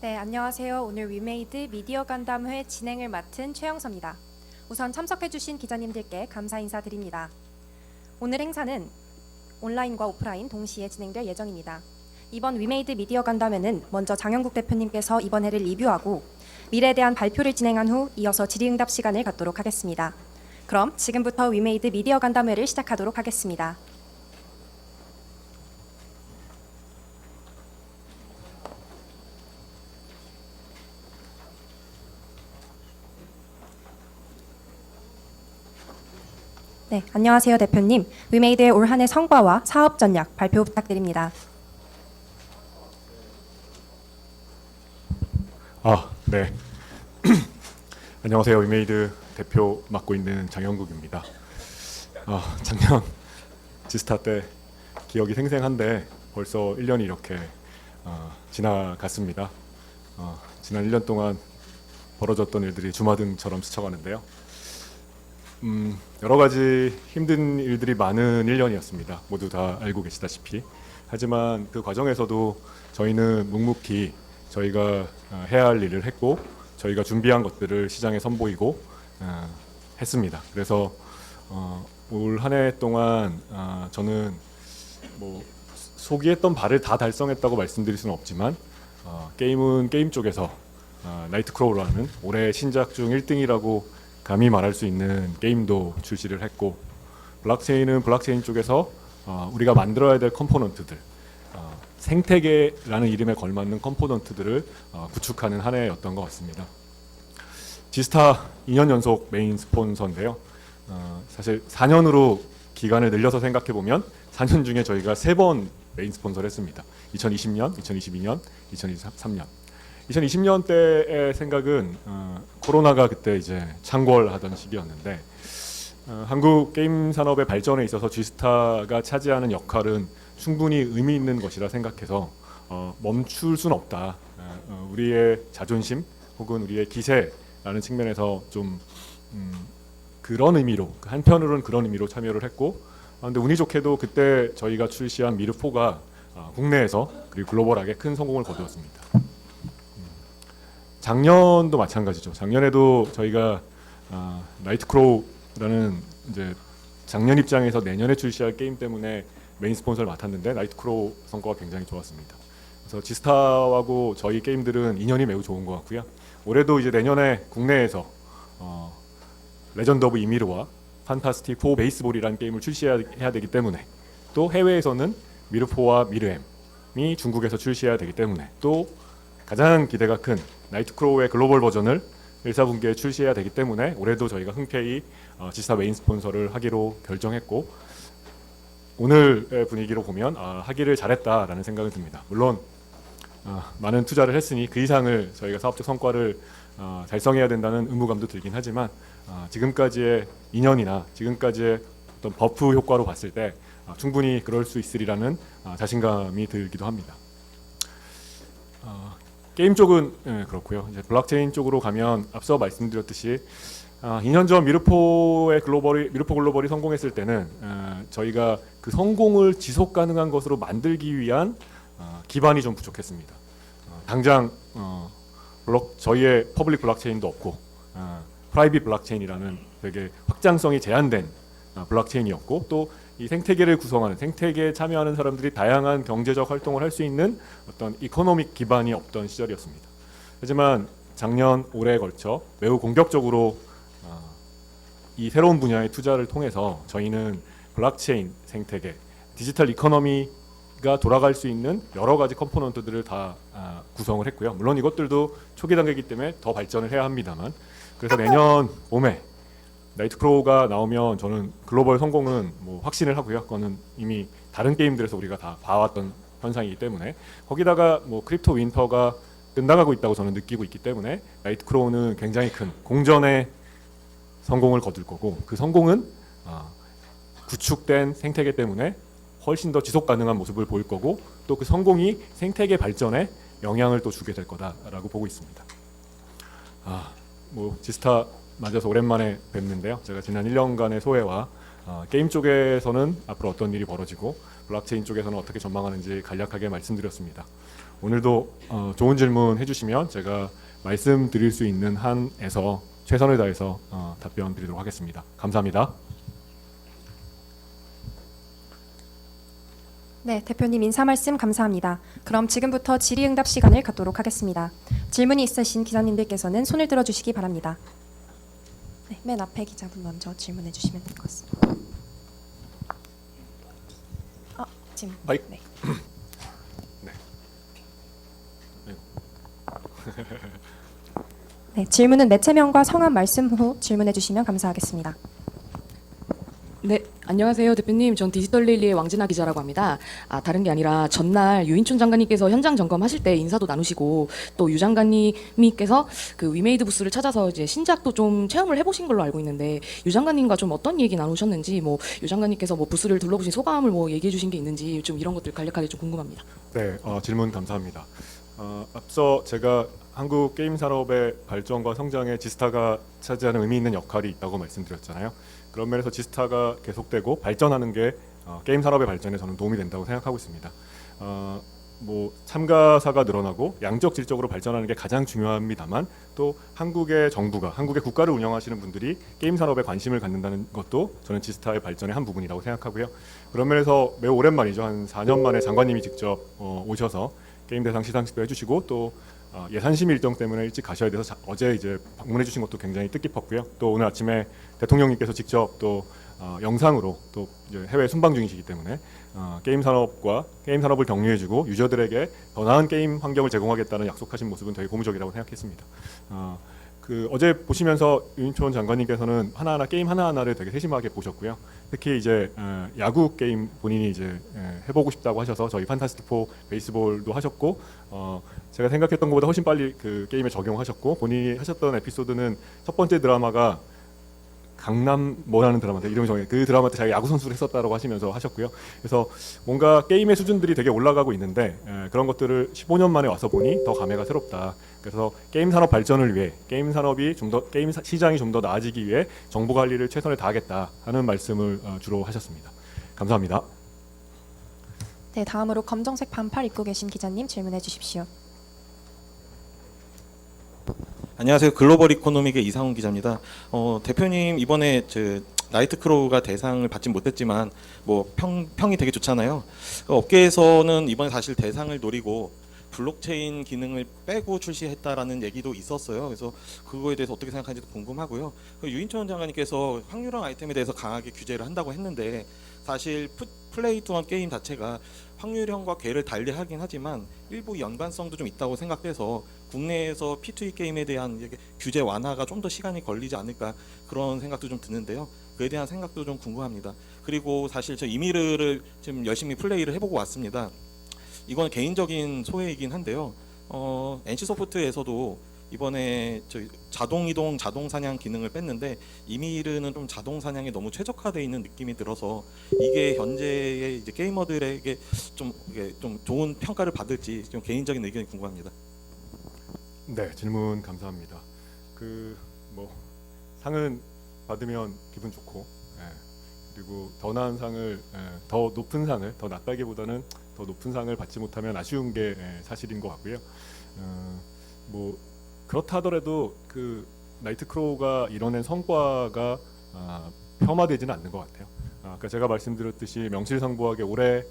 네, 안녕하세요. 오늘 위메이드 미디어 간담회 진행을 맡은 최영서입니다. 우선 참석해주신 기자님들께 감사 인사드립니다. 오늘 행사는 온라인과 오프라인 동시에 진행될 예정입니다. 이번 위메이드 미디어 간담회는 먼저 장영국 대표님께서 이번 해를 리뷰하고 미래에 대한 발표를 진행한 후 이어서 질의응답 시간을 갖도록 하겠습니다. 그럼 지금부터 위메이드 미디어 간담회를 시작하도록 하겠습니다. 네, 안녕하세요 대표님. 위메이드의 올 한 해 성과와 사업 전략 발표 부탁드립니다. 네. 안녕하세요. 위메이드 대표 맡고 있는 장영국입니다. 작년 지스타 때 기억이 생생한데 벌써 1년이 이렇게 지나갔습니다. 지난 1년 동안 벌어졌던 일들이 주마등처럼 스쳐가는데요. 여러 가지 힘든 일들이 많은 1년이었습니다. 모두 다 알고 계시다시피. 하지만 그 과정에서도 저희는 묵묵히 저희가 해야 할 일을 했고 저희가 준비한 것들을 시장에 선보이고 했습니다. 그래서 올 한 해 동안 저는 뭐 소기했던 바를 다 달성했다고 말씀드릴 수는 없지만 게임은 게임 쪽에서 나이트크로우라는 올해 신작 중 1등이라고 감히 말할 수 있는 게임도 출시를 했고, 블록체인은 블록체인 쪽에서 우리가 만들어야 될 컴포넌트들, 생태계라는 이름에 걸맞는 컴포넌트들을 구축하는 한 해였던 것 같습니다. 지스타 2년 연속 메인 스폰서인데요. 사실 4년으로 기간을 늘려서 생각해 보면 4년 중에 저희가 3번 메인 스폰서를 했습니다. 2020년, 2022년, 2023년. 2020년 때의 생각은 코로나가 그때 이제 창궐하던 시기였는데 한국 게임 산업의 발전에 있어서 G스타가 차지하는 역할은 충분히 의미 있는 것이라 생각해서 멈출 수는 없다. 우리의 자존심 혹은 우리의 기세라는 측면에서 좀 그런 의미로, 한편으로는 그런 의미로 참여를 했고, 근데 운이 좋게도 그때 저희가 출시한 미르4가 국내에서 그리고 글로벌하게 큰 성공을 거두었습니다. 작년도 마찬가지죠. 작년에도 저희가 나이트크로우라는 이제 작년 입장에서 내년에 출시할 게임 때문에 메인 스폰서를 맡았는데 나이트크로우 성과가 굉장히 좋았습니다. 그래서 지스타하고 저희 게임들은 인연이 매우 좋은 것 같고요. 올해도 이제 내년에 국내에서 레전드 오브 이미르와 판타스틱 4 베이스볼이라는 게임을 출시해야 되기 때문에, 또 해외에서는 미르4와 미르M이 중국에서 출시해야 되기 때문에, 또 가장 기대가 큰 나이트크로우의 글로벌 버전을 1, 4분기에 출시해야 되기 때문에 올해도 저희가 흔쾌히 지스타 메인 스폰서를 하기로 결정했고, 오늘의 분위기로 보면 하기를 잘했다라는 생각이 듭니다. 물론 많은 투자를 했으니 그 이상을 저희가 사업적 성과를 달성해야 된다는 의무감도 들긴 하지만 지금까지의 2년이나 지금까지의 어떤 버프 효과로 봤을 때 충분히 그럴 수 있으리라는 자신감이 들기도 합니다. 게임 쪽은 그렇고요. 이제 블록체인 쪽으로 가면 앞서 말씀드렸듯이 2년 전 미르4 글로벌이 성공했을 때는 저희가 그 성공을 지속 가능한 것으로 만들기 위한 기반이 좀 부족했습니다. 당장 저희의 퍼블릭 블록체인도 없고 프라이빗 블록체인이라는 되게 확장성이 제한된 블록체인이었고, 또 이 생태계를 구성하는, 생태계에 참여하는 사람들이 다양한 경제적 활동을 할 수 있는 어떤 이코노믹 기반이 없던 시절이었습니다. 하지만 작년, 올해에 걸쳐 매우 공격적으로 이 새로운 분야의 투자를 통해서 저희는 블록체인 생태계, 디지털 이코노미가 돌아갈 수 있는 여러 가지 컴포넌트들을 다 구성을 했고요. 물론 이것들도 초기 단계이기 때문에 더 발전을 해야 합니다만, 그래서 내년 봄에 나이트크로우가 나오면 저는 글로벌 성공은 뭐 확신을 하고요. 그거는 이미 다른 게임들에서 우리가 다 봐왔던 현상이기 때문에, 거기다가 뭐 크립토 윈터가 끝나가고 있다고 저는 느끼고 있기 때문에 나이트크로우는 굉장히 큰 공전의 성공을 거둘 거고, 그 성공은 구축된 생태계 때문에 훨씬 더 지속 가능한 모습을 보일 거고, 또 그 성공이 생태계 발전에 영향을 또 주게 될 거다라고 보고 있습니다. 뭐 지스타 맞아서 오랜만에 뵙는데요. 제가 지난 1년간의 소회와 게임 쪽에서는 앞으로 어떤 일이 벌어지고 블록체인 쪽에서는 어떻게 전망하는지 간략하게 말씀드렸습니다. 오늘도 좋은 질문 해주시면 제가 말씀드릴 수 있는 한에서 최선을 다해서 답변 드리도록 하겠습니다. 감사합니다. 네, 대표님 인사 말씀 감사합니다. 그럼 지금부터 질의응답 시간을 갖도록 하겠습니다. 질문이 있으신 기자님들께서는 손을 들어주시기 바랍니다. 네, 맨 앞에 기자분 먼저 질문해 주시면 될 것 같습니다. 지금 마이크. 네. 네, 질문은 매체명과 성함 말씀 후 질문해 주시면 감사하겠습니다. 네, 안녕하세요 대표님. 전 디지털데일리의 왕진아 기자라고 합니다. 다른 게 아니라 전날 유인촌 장관님께서 현장 점검하실 때 인사도 나누시고 또 유 장관님께서 그 위메이드 부스를 찾아서 이제 신작도 좀 체험을 해보신 걸로 알고 있는데 유 장관님과 좀 어떤 얘기 나누셨는지 뭐 유 장관님께서 뭐 부스를 둘러보신 소감을 뭐 얘기해 주신 게 있는지 좀 이런 것들 간략하게 좀 궁금합니다. 네, 질문 감사합니다. 앞서 제가 한국 게임 산업의 발전과 성장에 지스타가 차지하는 의미 있는 역할이 있다고 말씀드렸잖아요. 그런 면에서 지스타가 계속되고 발전하는 게 게임 산업의 발전에 저는 도움이 된다고 생각하고 있습니다. 뭐 참가사가 늘어나고 양적 질적으로 발전하는 게 가장 중요합니다만 또 한국의 정부가 한국의 국가를 운영하시는 분들이 게임 산업에 관심을 갖는다는 것도 저는 지스타의 발전의 한 부분이라고 생각하고요. 그런 면에서 매우 오랜만이죠. 한 4년 만에 장관님이 직접 오셔서 게임 대상 시상식도 해주시고 또 예산심 일정 때문에 일찍 가셔야 돼서 어제 이제 방문해 주신 것도 굉장히 뜻깊었고요. 또 오늘 아침에 대통령님께서 직접 또 영상으로 또 이제 해외 순방 중이시기 때문에 게임 산업을 격려해주고 유저들에게 더 나은 게임 환경을 제공하겠다는 약속하신 모습은 되게 고무적이라고 생각했습니다. 그 어제 보시면서 유인촌 장관님께서는 하나하나 게임 하나하나를 되게 세심하게 보셨고요. 특히 이제 야구 게임 본인이 이제 해보고 싶다고 하셔서 저희 판타스틱4 베이스볼도 하셨고 제가 생각했던 것보다 훨씬 빨리 그 게임에 적용하셨고 본인이 하셨던 에피소드는 첫 번째 드라마가 강남 뭐라는 드라마인데 이름이 정해 그 드라마 때 자기가 야구 선수를 했었다라고 하시면서 하셨고요. 그래서 뭔가 게임의 수준들이 되게 올라가고 있는데 그런 것들을 15년 만에 와서 보니 더 감회가 새롭다. 그래서 게임 산업 발전을 위해 게임 산업이 좀 더 게임 시장이 좀 더 나아지기 위해 정보 관리를 최선을 다하겠다 하는 말씀을 주로 하셨습니다. 감사합니다. 네, 다음으로 검정색 반팔 입고 계신 기자님 질문해 주십시오. 안녕하세요. 글로벌 이코노믹의 이상훈 기자입니다. 대표님 이번에 나이트크로우가 대상을 받지 못했지만 뭐 평이 되게 좋잖아요. 업계에서는 이번에 사실 대상을 노리고 블록체인 기능을 빼고 출시했다라는 얘기도 있었어요. 그래서 그거에 대해서 어떻게 생각하는지도 궁금하고요. 유인천 장관님께서 확률형 아이템에 대해서 강하게 규제를 한다고 했는데 사실 플레이 투원 게임 자체가 확률형과 궤를 달리하긴 하지만 일부 연관성도 좀 있다고 생각돼서 국내에서 P2E 게임에 대한 규제 완화가 좀 더 시간이 걸리지 않을까 그런 생각도 좀 드는데요. 그에 대한 생각도 좀 궁금합니다. 그리고 사실 저 이미르를 지금 열심히 플레이를 해보고 왔습니다. 이건 개인적인 소회이긴 한데요. NC소프트에서도 이번에 자동 이동, 자동 사냥 기능을 뺐는데 이미르는 좀 자동 사냥에 너무 최적화되어 있는 느낌이 들어서 이게 현재의 이제 게이머들에게 좀 좋은 평가를 받을지 좀 개인적인 의견이 궁금합니다. 네, 질문 감사합니다. 그 뭐 상은 받으면 기분 좋고 그리고 더 나은 상을 더 높은 상을 더 낫다기보다는 더 높은 상을 받지 못하면 아쉬운 게 사실인 것 같고요. 뭐 그렇다 하더라도 그 나이트크로우가 이뤄낸 성과가 폄하되지는 않는 것 같아요. 아까 제가 말씀드렸듯이 명실상부하게 올해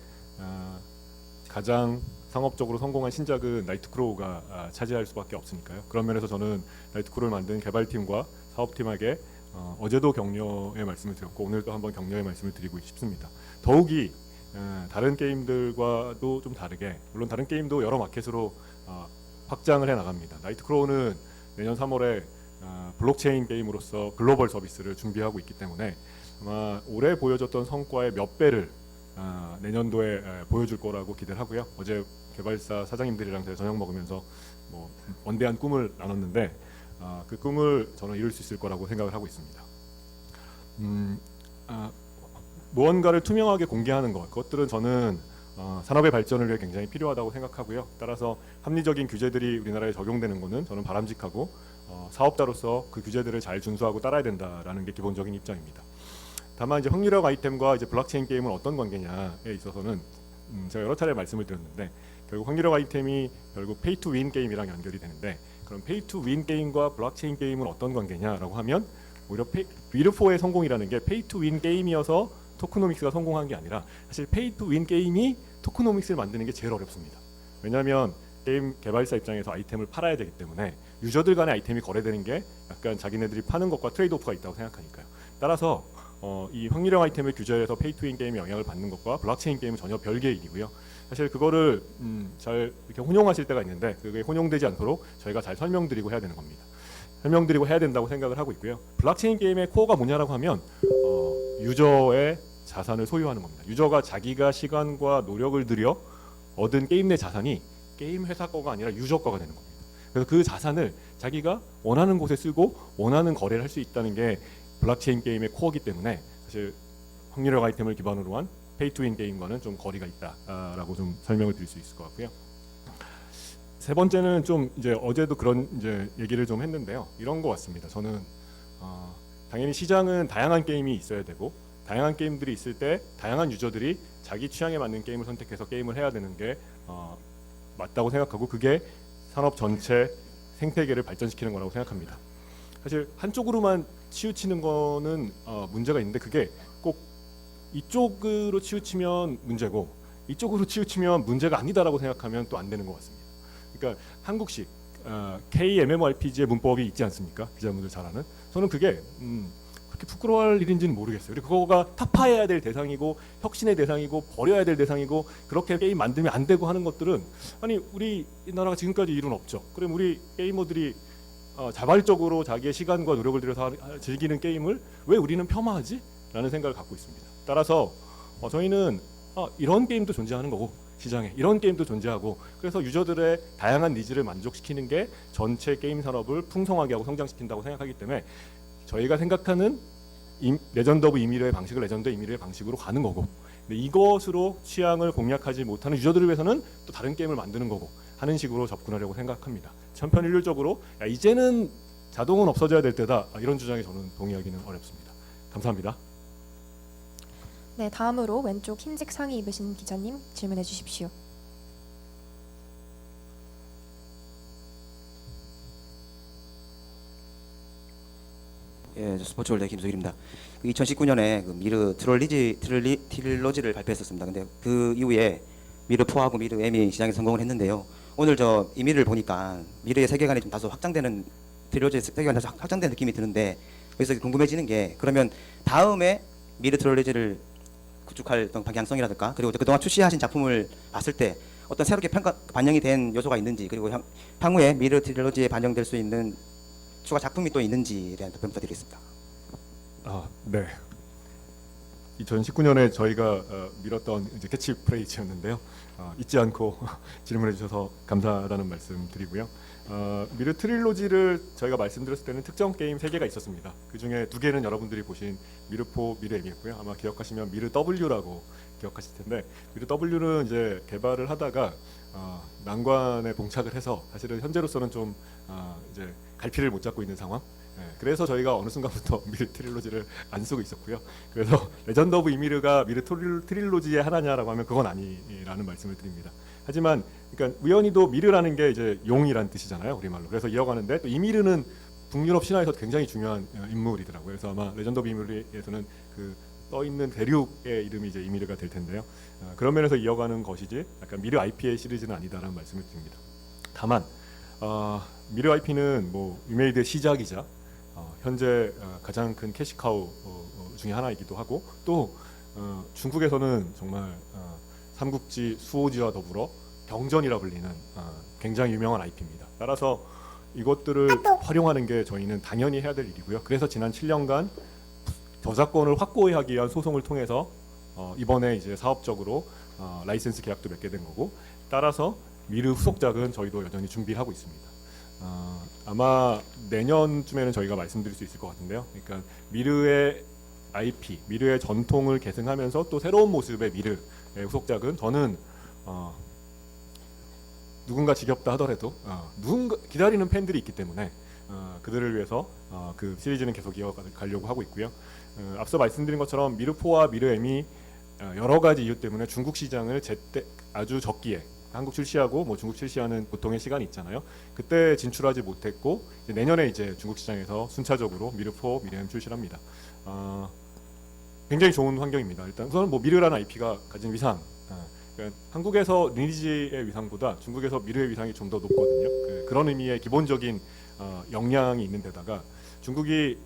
가장 상업적으로 성공한 신작은 나이트크로우가 차지할 수밖에 없으니까요. 그런 면에서 저는 나이트크로우를 만든 개발팀과 사업팀에게 어제도 격려의 말씀을 드렸고 오늘도 한번 격려의 말씀을 드리고 싶습니다. 더욱이 다른 게임들과도 좀 다르게 물론 다른 게임도 여러 마켓으로 확장을 해나갑니다. 나이트크로우는 내년 3월에 블록체인 게임으로서 글로벌 서비스를 준비하고 있기 때문에 아마 올해 보여줬던 성과의 몇 배를 내년도에 보여줄 거라고 기대를 하고요. 어제 개발사 사장님들이랑 제가 저녁 먹으면서 뭐 원대한 꿈을 나눴는데 그 꿈을 저는 이룰 수 있을 거라고 생각을 하고 있습니다. 무언가를 투명하게 공개하는 그것들은 저는 산업의 발전을 위해 굉장히 필요하다고 생각하고요. 따라서 합리적인 규제들이 우리나라에 적용되는 것은 저는 바람직하고 사업자로서 그 규제들을 잘 준수하고 따라야 된다라는 게 기본적인 입장입니다. 다만 이제 확률형 아이템과 이제 블록체인 게임은 어떤 관계냐에 있어서는 제가 여러 차례 말씀을 드렸는데 결국 확률형 아이템이 결국 페이 투 윈 게임이랑 연결이 되는데 그럼 페이 투 윈 게임과 블록체인 게임은 어떤 관계냐라고 하면 오히려 미르4의 성공이라는 게 페이 투 윈 게임이어서 토크노믹스가 성공한 게 아니라 사실 페이 투 윈 게임이 토크노믹스를 만드는 게 제일 어렵습니다. 왜냐하면 게임 개발사 입장에서 아이템을 팔아야 되기 때문에 유저들 간의 아이템이 거래되는 게 약간 자기네들이 파는 것과 트레이드오프가 있다고 생각하니까요. 따라서 이 확률형 아이템을 규제해서 페이 투 윈 게임에 영향을 받는 것과 블록체인 게임은 전혀 별개의 일이고요. 사실 그거를 잘 이렇게 혼용하실 때가 있는데 그게 혼용되지 않도록 저희가 잘 설명드리고 해야 되는 겁니다. 설명드리고 해야 된다고 생각을 하고 있고요. 블록체인 게임의 코어가 뭐냐라고 하면 유저의 자산을 소유하는 겁니다. 유저가 자기가 시간과 노력을 들여 얻은 게임 내 자산이 게임 회사 거가 아니라 유저 거가 되는 겁니다. 그래서 그 자산을 자기가 원하는 곳에 쓰고 원하는 거래를 할 수 있다는 게 블록체인 게임의 코어이기 때문에 사실 확률형 아이템을 기반으로 한 페이 투 윈 게임과는 좀 거리가 있다라고 좀 설명을 드릴 수 있을 것 같고요. 세 번째는 좀 이제 어제도 그런 이제 얘기를 좀 했는데요. 이런 것 같습니다. 저는 당연히 시장은 다양한 게임이 있어야 되고 다양한 게임들이 있을 때 다양한 유저들이 자기 취향에 맞는 게임을 선택해서 게임을 해야 되는 게 맞다고 생각하고 그게 산업 전체 생태계를 발전시키는 거라고 생각합니다. 사실 한쪽으로만 치우치는 거는 문제가 있는데 그게 꼭 이쪽으로 치우치면 문제고 이쪽으로 치우치면 문제가 아니다라고 생각하면 또 안 되는 것 같습니다. 그러니까 한국식 KMMORPG의 문법이 있지 않습니까? 기자분들 잘 아는. 저는 그게 그렇게 부끄러워할 일인지는 모르겠어요. 그리고 그거가 타파해야 될 대상이고 혁신의 대상이고 버려야 될 대상이고 그렇게 게임 만들면 안 되고 하는 것들은 아니 우리 나라가 지금까지 일은 없죠. 그럼 우리 게이머들이 자발적으로 자기의 시간과 노력을 들여서 즐기는 게임을 왜 우리는 폄하하지? 라는 생각을 갖고 있습니다. 따라서 저희는 이런 게임도 존재하는 거고 시장에 이런 게임도 존재하고 그래서 유저들의 다양한 니즈를 만족시키는 게 전체 게임 산업을 풍성하게 하고 성장시킨다고 생각하기 때문에 저희가 생각하는 레전드 오브 이미르의 방식을 레전드 이미르의 방식으로 가는 거고 근데 이것으로 취향을 공략하지 못하는 유저들을 위해서는 또 다른 게임을 만드는 거고 하는 식으로 접근하려고 생각합니다. 천편일률적으로 이제는 자동은 없어져야 될 때다 이런 주장에 저는 동의하기는 어렵습니다. 감사합니다. 네, 다음으로 왼쪽 흰색 상의 입으신 기자님 질문해 주십시오. 예, 저 스포츠월드 김소길입니다. 2019년에 그 미르 트릴로지를 발표했었습니다. 근데 그 이후에 미르 4하고 미르 M이 시장에 성공을 했는데요. 오늘 저 이미를 보니까 미르의 세계관이 좀 다소 확장되는 트릴로지의 세계관이 다소 확장된 느낌이 드는데 여기서 궁금해지는 게 그러면 다음에 미르 트릴로지를 구축할 어떤 방향성이라든가 그리고 그동안 출시하신 작품을 봤을 때 어떤 새롭게 반영이 된 요소가 있는지 그리고 향후에 미르 트릴로지에 반영될 수 있는 추가 작품이 또 있는지에 대한 답변 부탁드리겠습니다. 네. 2019년에 저희가 미뤘던 이제 캐치프레이즈였는데요. 잊지 않고 질문해 주셔서 감사하다는 말씀 드리고요. 미르 트릴로지를 저희가 말씀드렸을 때는 특정 게임 3개가 있었습니다. 그 중에 2개는 여러분들이 보신 미르4, 미르 M이었고요. 아마 기억하시면 미르 W라고 기억하실 텐데 미르 W는 이제 개발을 하다가 난관에 봉착을 해서 사실은 현재로서는 좀 이제 갈피를 못 잡고 있는 상황. 그래서 저희가 어느 순간부터 미르 트릴로지를 안 쓰고 있었고요. 그래서 레전드 오브 이미르가 미르 트릴로지의 하나냐라고 하면 그건 아니라는 말씀을 드립니다. 하지만 그러니까 우연히도 미르라는 게 이제 용이란 뜻이잖아요, 우리말로. 그래서 이어가는데 또 이미르는 북유럽 신화에서 굉장히 중요한 인물이더라고요. 그래서 아마 레전드 오브 이미르에서는 그 떠 있는 대륙의 이름이 이제 이미르가 될 텐데요. 그런 면에서 이어가는 것이지 약간 미르 IP의 시리즈는 아니다라는 말씀을 드립니다. 다만 미르 IP는 뭐 유메이드의 시작이자 현재 가장 큰 캐시카우 중에 하나이기도 하고 또 중국에서는 정말 삼국지 수호지와 더불어 경전이라 불리는 굉장히 유명한 IP입니다. 따라서 이것들을 활용하는 게 저희는 당연히 해야 될 일이고요. 그래서 지난 7년간 저작권을 확고히 하기 위한 소송을 통해서 이번에 이제 사업적으로 라이센스 계약도 맺게 된 거고 따라서 미르 후속작은 저희도 여전히 준비를 하고 있습니다. 아마 내년쯤에는 저희가 말씀드릴 수 있을 것 같은데요. 그러니까 미르의 IP, 미르의 전통을 계승하면서 또 새로운 모습의 미르의 후속작은 저는 누군가 지겹다 하더라도 누군가 기다리는 팬들이 있기 때문에 그들을 위해서 그 시리즈는 계속 이어가려고 하고 있고요. 앞서 말씀드린 것처럼 미르4와 미르M이 여러 가지 이유 때문에 중국 시장을 제때 아주 적기에 한국 출시하고 뭐 중국 출시하는 보통의 시간이 있잖아요. 그때 진출하지 못했고 이제 내년에 이제 중국 시장에서 순차적으로 미르4, 미르M 출시합니다. 굉장히 좋은 환경입니다. 일단 우선 뭐 미르라는 IP가 가진 위상, 그러니까 한국에서 리니지의 위상보다 중국에서 미르의 위상이 좀 더 높거든요. 그런 의미의 기본적인 역량이 있는 데다가 중국이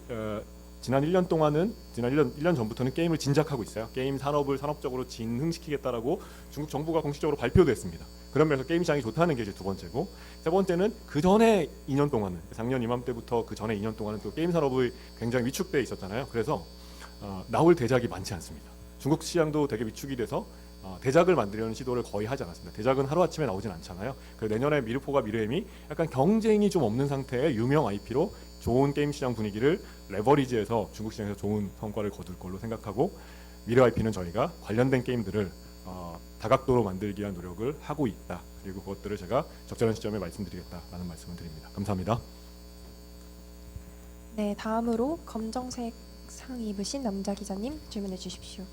지난 1년 동안은 지난 1년 전부터는 게임을 진작하고 있어요. 게임 산업을 산업적으로 진흥시키겠다라고 중국 정부가 공식적으로 발표도 했습니다. 그런 면에서 게임 시장이 좋다는 게 이제 두 번째고, 세 번째는 그 전에 2년 동안은 작년 이맘때부터 그 전에 2년 동안은 또 게임 산업이 굉장히 위축돼 있었잖아요. 그래서 나올 대작이 많지 않습니다. 중국 시장도 되게 위축이 돼서 대작을 만들려는 시도를 거의 하지 않았습니다. 대작은 하루아침에 나오진 않잖아요. 그래서 내년에 미르4가 미르M이 약간 경쟁이 좀 없는 상태의 유명 IP로 좋은 게임 시장 분위기를 레버리지해서 중국 시장에서 좋은 성과를 거둘 걸로 생각하고, 미르 IP는 저희가 관련된 게임들을 다각도로 만들기 위한 노력을 하고 있다. 그리고 그것들을 제가 적절한 시점에 말씀드리겠다라는 말씀을 드립니다. 감사합니다. 네, 다음으로 검정색 상의 입으신 남자 기자님 질문해 주십시오.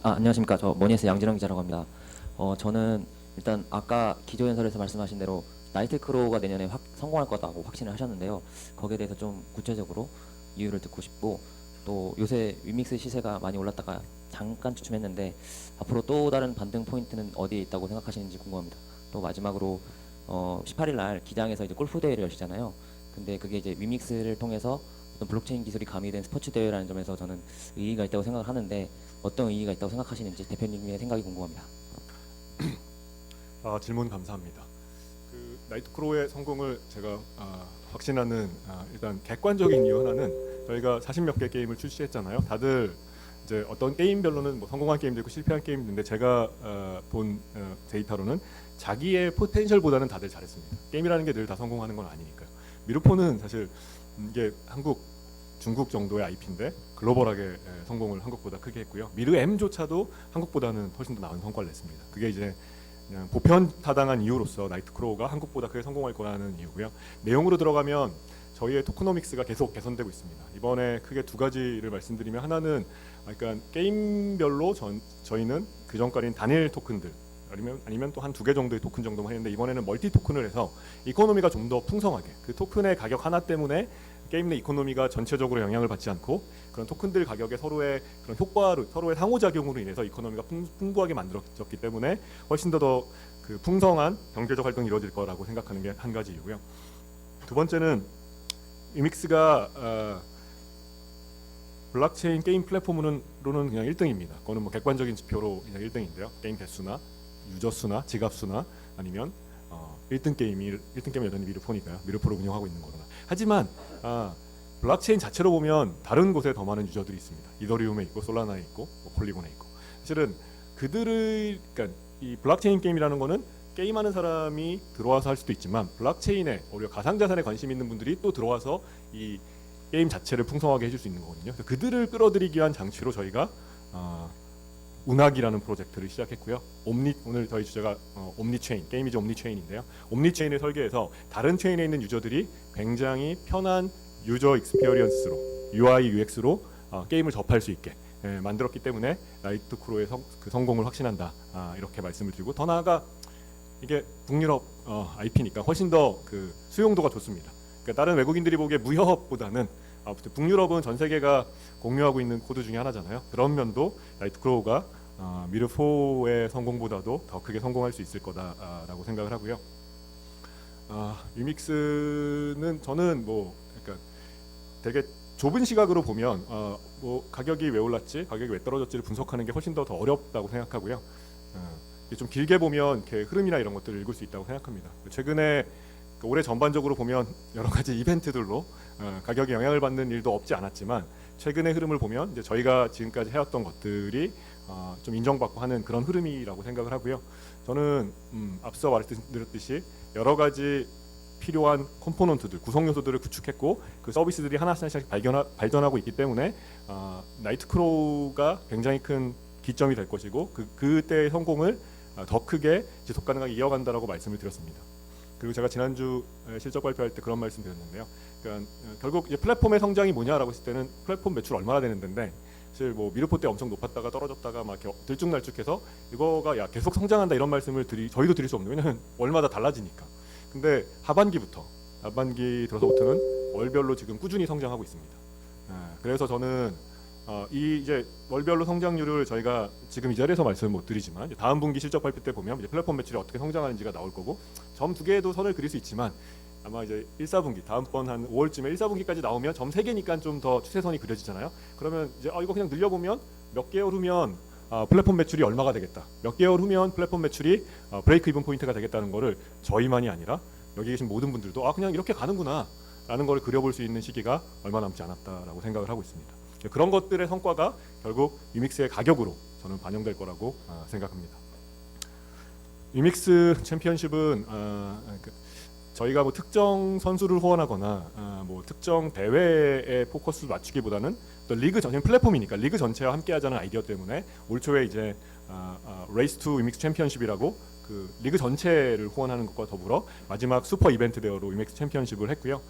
안녕하십니까. 저 머니에스 양진영 기자라고 합니다. 저는 일단 아까 기조연설에서 말씀하신 대로 나이트크로우가 내년에 성공할 거다고 확신을 하셨는데요. 거기에 대해서 좀 구체적으로 이유를 듣고 싶고, 또 요새 위믹스 시세가 많이 올랐다가 잠깐 주춤했는데 앞으로 또 다른 반등 포인트는 어디에 있다고 생각하시는지 궁금합니다. 또 마지막으로 18일 날 기장에서 이제 골프 대회를 여시잖아요. 근데 그게 이제 위믹스를 통해서 어떤 블록체인 기술이 가미된 스포츠 대회라는 점에서 저는 의의가 있다고 생각을 하는데, 어떤 의의가 있다고 생각하시는지 대표님의 생각이 궁금합니다. 질문 감사합니다. 그 나이트크로우의 성공을 제가 확신하는 일단 객관적인 이유 하나는, 저희가 40몇 개 게임을 출시했잖아요. 다들 이제 어떤 게임별로는 뭐 성공한 게임도 있고 실패한 게임도 있는데, 제가 본 데이터로는 자기의 포텐셜보다는 다들 잘했습니다. 게임이라는 게 늘 다 성공하는 건 아니니까요. 미르4는 사실 이게 한국, 중국 정도의 IP인데 글로벌하게 성공을 한국보다 크게 했고요. 미르M조차도 한국보다는 훨씬 더 나은 성과를 냈습니다. 그게 이제 그냥 보편타당한 이유로서 나이트크로우가 한국보다 크게 성공할 거라는 이유고요. 내용으로 들어가면 저희의 토크노믹스가 계속 개선되고 있습니다. 이번에 크게 두 가지를 말씀드리면, 하나는 그러니까 게임별로 저희는 그 전까지는 단일 토큰들 아니면 또 한 두 개 정도의 토큰 정도만 했는데, 이번에는 멀티 토큰을 해서 이코노미가 좀 더 풍성하게, 그 토큰의 가격 하나 때문에 게임 내 이코노미가 전체적으로 영향을 받지 않고, 그런 토큰들 가격에 서로의 그런 효과로, 서로의 상호작용으로 인해서 이코노미가 풍부하게 만들어졌기 때문에 훨씬 더 그 풍성한 경제적 활동이 이루어질 거라고 생각하는 게 한 가지 이유고요. 두 번째는 위믹스가 블록체인 게임 플랫폼으로는 그냥 1등입니다. 그거는 뭐 객관적인 지표로 그냥 1등인데요. 게임 개수나 유저 수나 지갑 수나 아니면 1등 게임이 여전히 미르4니까요. 미르4를 운영하고 있는 거나. 하지만 블록체인 자체로 보면 다른 곳에 더 많은 유저들이 있습니다. 이더리움에 있고 솔라나에 있고 뭐 폴리곤에 있고. 사실은 그러니까 이 블록체인 게임이라는 거는 게임하는 사람이 들어와서 할 수도 있지만, 블록체인에 오히려 가상자산에 관심 있는 분들이 또 들어와서 이 게임 자체를 풍성하게 해줄 수 있는 거거든요. 그래서 그들을 끌어들이기 위한 장치로 저희가 운학이라는 프로젝트를 시작했고요. 오늘 저희 주제가 옴니체인, 게임이죠 옴니체인인데요. 옴니체인을 설계해서 다른 체인에 있는 유저들이 굉장히 편한 유저 익스피리언스로, UI, UX로 게임을 접할 수 있게 만들었기 때문에 나이트크로우의 그 성공을 확신한다. 이렇게 말씀을 드리고, 더 나아가 이게 북유럽 IP니까 훨씬 더 그 수용도가 좋습니다. 그러니까 다른 외국인들이 보기에 무협보다는 북유럽은 전 세계가 공유하고 있는 코드 중에 하나잖아요. 그런 면도 나이트크로우가 미르4의 성공보다도 더 크게 성공할 수 있을 거다라고 생각을 하고요. 위믹스는 저는 뭐 그러니까 되게 좁은 시각으로 보면 뭐 가격이 왜 올랐지, 가격이 왜 떨어졌지를 분석하는 게 훨씬 더 어렵다고 생각하고요. 좀 길게 보면 이렇게 흐름이나 이런 것들을 읽을 수 있다고 생각합니다. 최근에 올해 전반적으로 보면 여러 가지 이벤트들로 가격에 영향을 받는 일도 없지 않았지만, 최근의 흐름을 보면 이제 저희가 지금까지 해왔던 것들이 좀 인정받고 하는 그런 흐름이라고 생각을 하고요. 저는 앞서 말씀드렸듯이 여러 가지 필요한 컴포넌트들, 구성 요소들을 구축했고, 그 서비스들이 하나씩 발전하고 있기 때문에 나이트크로우가 굉장히 큰 기점이 될 것이고, 그때의 성공을 더 크게 지속 가능하게 이어간다라고 말씀을 드렸습니다. 그리고 제가 지난주 실적 발표할 때 그런 말씀 드렸는데요. 그러니까 결국 이제 플랫폼의 성장이 뭐냐라고 했을 때는 플랫폼 매출 얼마나 되는 데인데 사실 뭐 미르포 때 엄청 높았다가 떨어졌다가 막 이렇게 들쭉날쭉해서 이거가 야 계속 성장한다 이런 말씀을 저희도 드릴 수 없는 왜냐하면 월마다 달라지니까. 근데 하반기 들어서부터는 월별로 지금 꾸준히 성장하고 있습니다. 그래서 저는 이 이제 월별로 성장률을 저희가 지금 이 자리에서 말씀을 못 드리지만 이제 다음 분기 실적 발표 때 보면 이제 플랫폼 매출이 어떻게 성장하는지가 나올 거고 점 2개에도 선을 그릴 수 있지만 아마 이제 1, 4분기 다음번 한 5월쯤에 1, 4분기까지 나오면 점 3개니까 좀 더 추세선이 그려지잖아요. 그러면 이제 이거 그냥 늘려보면 몇 개월 후면 플랫폼 매출이 얼마가 되겠다. 몇 개월 후면 플랫폼 매출이 브레이크 이븐 포인트가 되겠다는 거를 저희만이 아니라 여기 계신 모든 분들도 그냥 이렇게 가는구나 라는 걸 그려볼 수 있는 시기가 얼마 남지 않았다라고 생각을 하고 있습니다. 그런 것들의 성과가 결국 유믹스의 가격으로 저는 반영될 거라고 생각합니다. 유믹스 챔피언십은 저희가 뭐 특정 선수를 후원하거나 뭐 특정 대회에 포커스를 맞추기보다는 또 리그 전체 플랫폼이니까 리그 전체와 함께하자는 아이디어 때문에 올 초에 이제 레이스 투 유믹스 챔피언십이라고 그 리그 전체를 후원하는 것과 더불어 마지막 슈퍼 이벤트 대회로 유믹스 챔피언십을 했고요.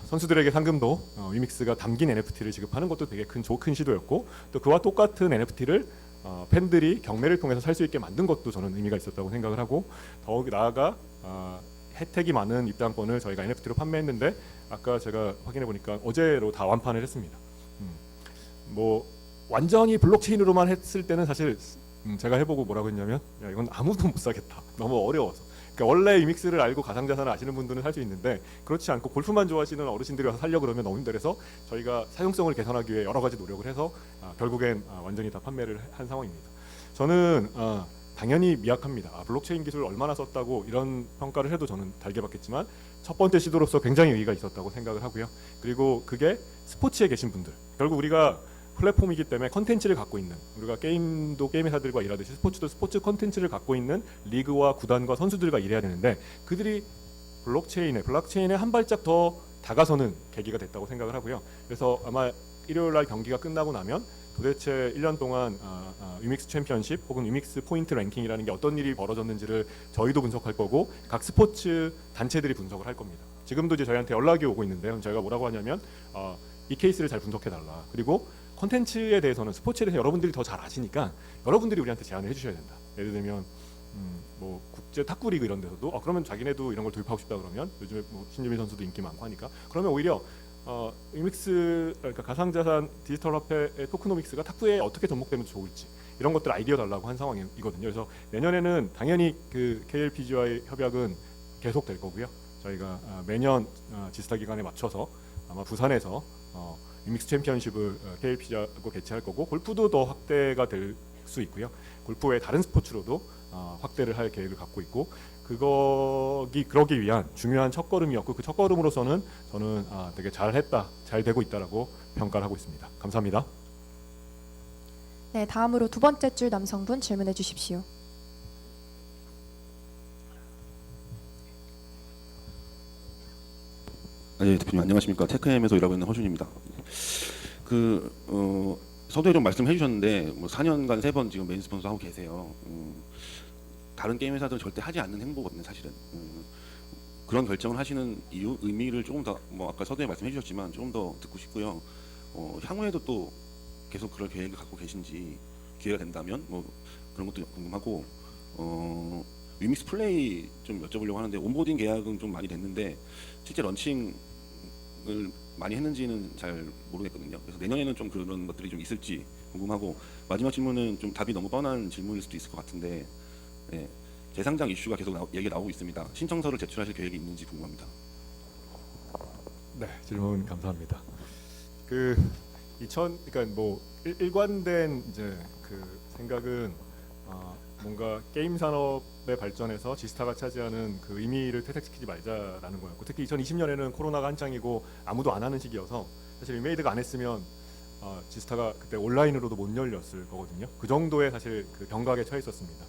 선수들에게 상금도 유믹스가 담긴 NFT를 지급하는 것도 되게 큰 시도였고 또 그와 똑같은 NFT를 팬들이 경매를 통해서 살 수 있게 만든 것도 저는 의미가 있었다고 생각을 하고 더욱 나아가 혜택이 많은 입장권을 저희가 NFT로 판매했는데 아까 제가 확인해 보니까 어제로 다 완판을 했습니다. 뭐 완전히 블록체인으로만 했을 때는 사실 제가 해보고 뭐라고 했냐면 야 이건 아무도 못 사겠다. 너무 어려워서. 그러니까 원래 유믹스를 알고 가상자산을 아시는 분들은 살 수 있는데 그렇지 않고 골프만 좋아하시는 어르신들이 와서 살려고 그러면 너무 힘들어서 저희가 사용성을 개선하기 위해 여러 가지 노력을 해서 결국엔 완전히 다 판매를 한 상황입니다. 저는 당연히 미약합니다. 블록체인 기술을 얼마나 썼다고 이런 평가를 해도 저는 달게 받겠지만 첫 번째 시도로서 굉장히 의의가 있었다고 생각을 하고요. 그리고 그게 스포츠에 계신 분들 결국 우리가 플랫폼이기 때문에 컨텐츠를 갖고 있는 우리가 게임도 게임 회사들과 일하듯이 스포츠도 스포츠 컨텐츠를 갖고 있는 리그와 구단과 선수들과 일해야 되는데 그들이 블록체인에 한 발짝 더 다가서는 계기가 됐다고 생각을 하고요. 그래서 아마 일요일 날 경기가 끝나고 나면 도대체 1년 동안 유믹스 챔피언십 혹은 유믹스 포인트 랭킹이라는 게 어떤 일이 벌어졌는지를 저희도 분석할 거고 각 스포츠 단체들이 분석을 할 겁니다. 지금도 이제 저희한테 연락이 오고 있는데요. 저희가 뭐라고 하냐면 이 케이스를 잘 분석해달라. 그리고 컨텐츠에 대해서는 스포츠에 대해서 여러분들이 더 잘 아시니까 여러분들이 우리한테 제안을 해주셔야 된다. 예를 들면 뭐 국제 탁구 리그 이런 데서도 그러면 자기네도 이런 걸 도입하고 싶다 그러면 요즘에 뭐 신유민 선수도 인기 많고 하니까 그러면 오히려 유믹스 그러니까 가상자산 디지털 화폐의 토크노믹스가 탁구에 어떻게 접목되면 좋을지 이런 것들 아이디어 달라고 한 상황이거든요. 그래서 내년에는 당연히 그 KLPG와의 협약은 계속될 거고요. 저희가 매년 지스타 기간에 맞춰서 아마 부산에서 유믹스 챔피언십을 KLPG하고 개최할 거고 골프도 더 확대가 될 수 있고요. 골프 외 다른 스포츠로도 확대를 할 계획을 갖고 있고 그러기 위한 중요한 첫걸음이었고 그 첫걸음으로서는 저는 되게 잘했다, 잘 되고 있다라고 평가를 하고 있습니다. 감사합니다. 네, 다음으로 두 번째 줄 남성분 질문해 주십시오. 네, 대표님 안녕하십니까. 테크엠에서 일하고 있는 허준입니다. 서두에 좀 말씀해 주셨는데 뭐 4년간 3번 지금 메인 스폰서 하고 계세요. 다른 게임 회사들은 절대 하지 않는 행보거든요, 사실은. 그런 결정을 하시는 이유, 의미를 조금 더 뭐 아까 서두에 말씀해 주셨지만 조금 더 듣고 싶고요. 향후에도 또 계속 그럴 계획을 갖고 계신지 기회가 된다면 뭐 그런 것도 궁금하고 유믹스 플레이 좀 여쭤보려고 하는데 온보딩 계약은 좀 많이 됐는데 실제 런칭을 많이 했는지는 잘 모르겠거든요. 그래서 내년에는 좀 그런 것들이 좀 있을지 궁금하고 마지막 질문은 좀 답이 너무 뻔한 질문일 수도 있을 것 같은데 재상장 이슈가 계속 얘기 나오고 있습니다. 신청서를 제출하실 계획이 있는지 궁금합니다. 네, 질문 감사합니다. 그러니까 뭐 일관된 이제 그 생각은 뭔가 게임 산업의 발전에서 지스타가 차지하는 그 의미를 퇴색시키지 말자라는 거였고 특히 2020년에는 코로나가 한창이고 아무도 안 하는 시기여서 사실 리메이드가 안 했으면 지스타가 그때 온라인으로도 못 열렸을 거거든요. 그 정도의 사실 그 경각에 처해 있었습니다.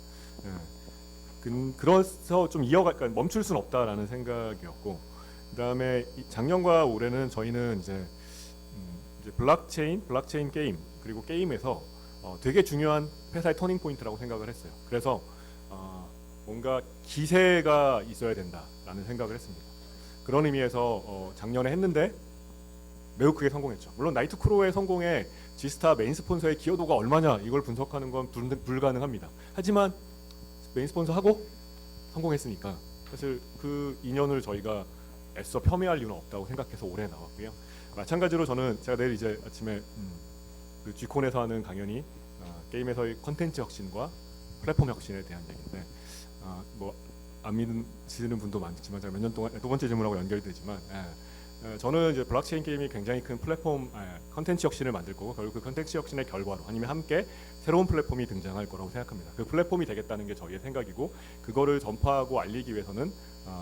그래서 좀 그러니까 멈출 수는 없다라는 생각이었고 그다음에 작년과 올해는 저희는 이제 블록체인 게임 그리고 게임에서 되게 중요한 회사의 터닝 포인트라고 생각을 했어요. 그래서 뭔가 기세가 있어야 된다라는 생각을 했습니다. 그런 의미에서 작년에 했는데 매우 크게 성공했죠. 물론 나이트 크로의 성공에 지스타 메인 스폰서의 기여도가 얼마냐 이걸 분석하는 건 불가능합니다. 하지만 메인 스폰서 하고 성공했으니까 사실 그 인연을 저희가 애써 폄훼할 이유는 없다고 생각해서 올해 나왔고요. 마찬가지로 저는 제가 내일 이제 아침에 그 G콘에서 하는 강연이 게임에서의 컨텐츠 혁신과 플랫폼 혁신에 대한 얘기인데 뭐 안 믿으시는 분도 많지만 제가 몇 년 동안 두 번째 질문하고 연결되지만 저는 이제 블록체인 게임이 굉장히 큰 플랫폼 컨텐츠 혁신을 만들 거고 결국 그 컨텐츠 혁신의 결과로 아니면 함께 새로운 플랫폼이 등장할 거라고 생각합니다. 그 플랫폼이 되겠다는 게 저희의 생각이고 그거를 전파하고 알리기 위해서는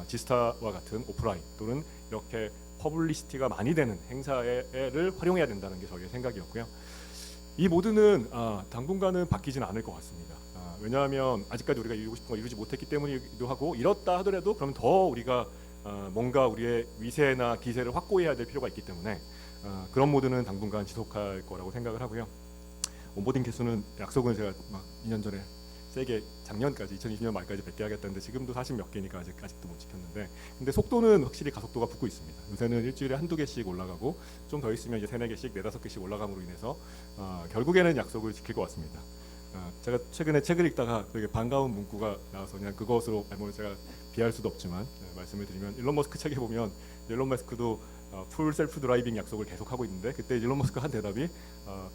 지스타와 같은 오프라인 또는 이렇게 퍼블리시티가 많이 되는 행사를 활용해야 된다는 게 저희의 생각이었고요. 이 모드는 당분간은 바뀌지는 않을 것 같습니다. 왜냐하면 아직까지 우리가 이루고 싶은 걸 이루지 못했기 때문이기도 하고 이렇다 하더라도 그럼 더 우리가 뭔가 우리의 위세나 기세를 확고해야 될 필요가 있기 때문에 그런 모드는 당분간 지속할 거라고 생각을 하고요. 온보딩 개수는 약속은 제가 막 2년 전에 세게 작년까지 2020년 말까지 100개 하겠다는데 지금도 40 몇 개니까 아직도 못 지켰는데 근데 속도는 확실히 가속도가 붙고 있습니다. 요새는 일주일에 한두 개씩 올라가고 좀 더 있으면 이제 3-4개씩 4-5개씩 올라감으로 인해서 결국에는 약속을 지킬 것 같습니다. 제가 최근에 책을 읽다가 되게 반가운 문구가 나와서 그냥 그것으로 뭐 제가 비할 수도 없지만 말씀을 드리면 일론 머스크 책에 보면 일론 머스크도 풀 셀프 드라이빙 약속을 계속 하고 있는데 그때 일론 머스크가 한 대답이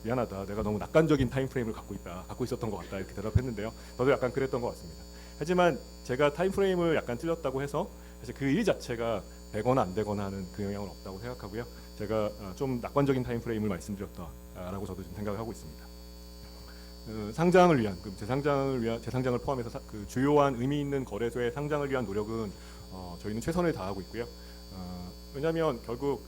미안하다 내가 너무 낙관적인 타임 프레임을 갖고 있었던 것 같다 이렇게 대답했는데요. 저도 약간 그랬던 것 같습니다. 하지만 제가 타임 프레임을 약간 틀렸다고 해서 사실 그 일 자체가 되거나 안 되거나 하는 그 영향은 없다고 생각하고요. 제가 좀 낙관적인 타임 프레임을 말씀드렸다라고 저도 좀 생각을 하고 있습니다. 상장을 위한 재상장을 포함해서 그 주요한 의미 있는 거래소의 상장을 위한 노력은 저희는 최선을 다하고 있고요. 왜냐하면 결국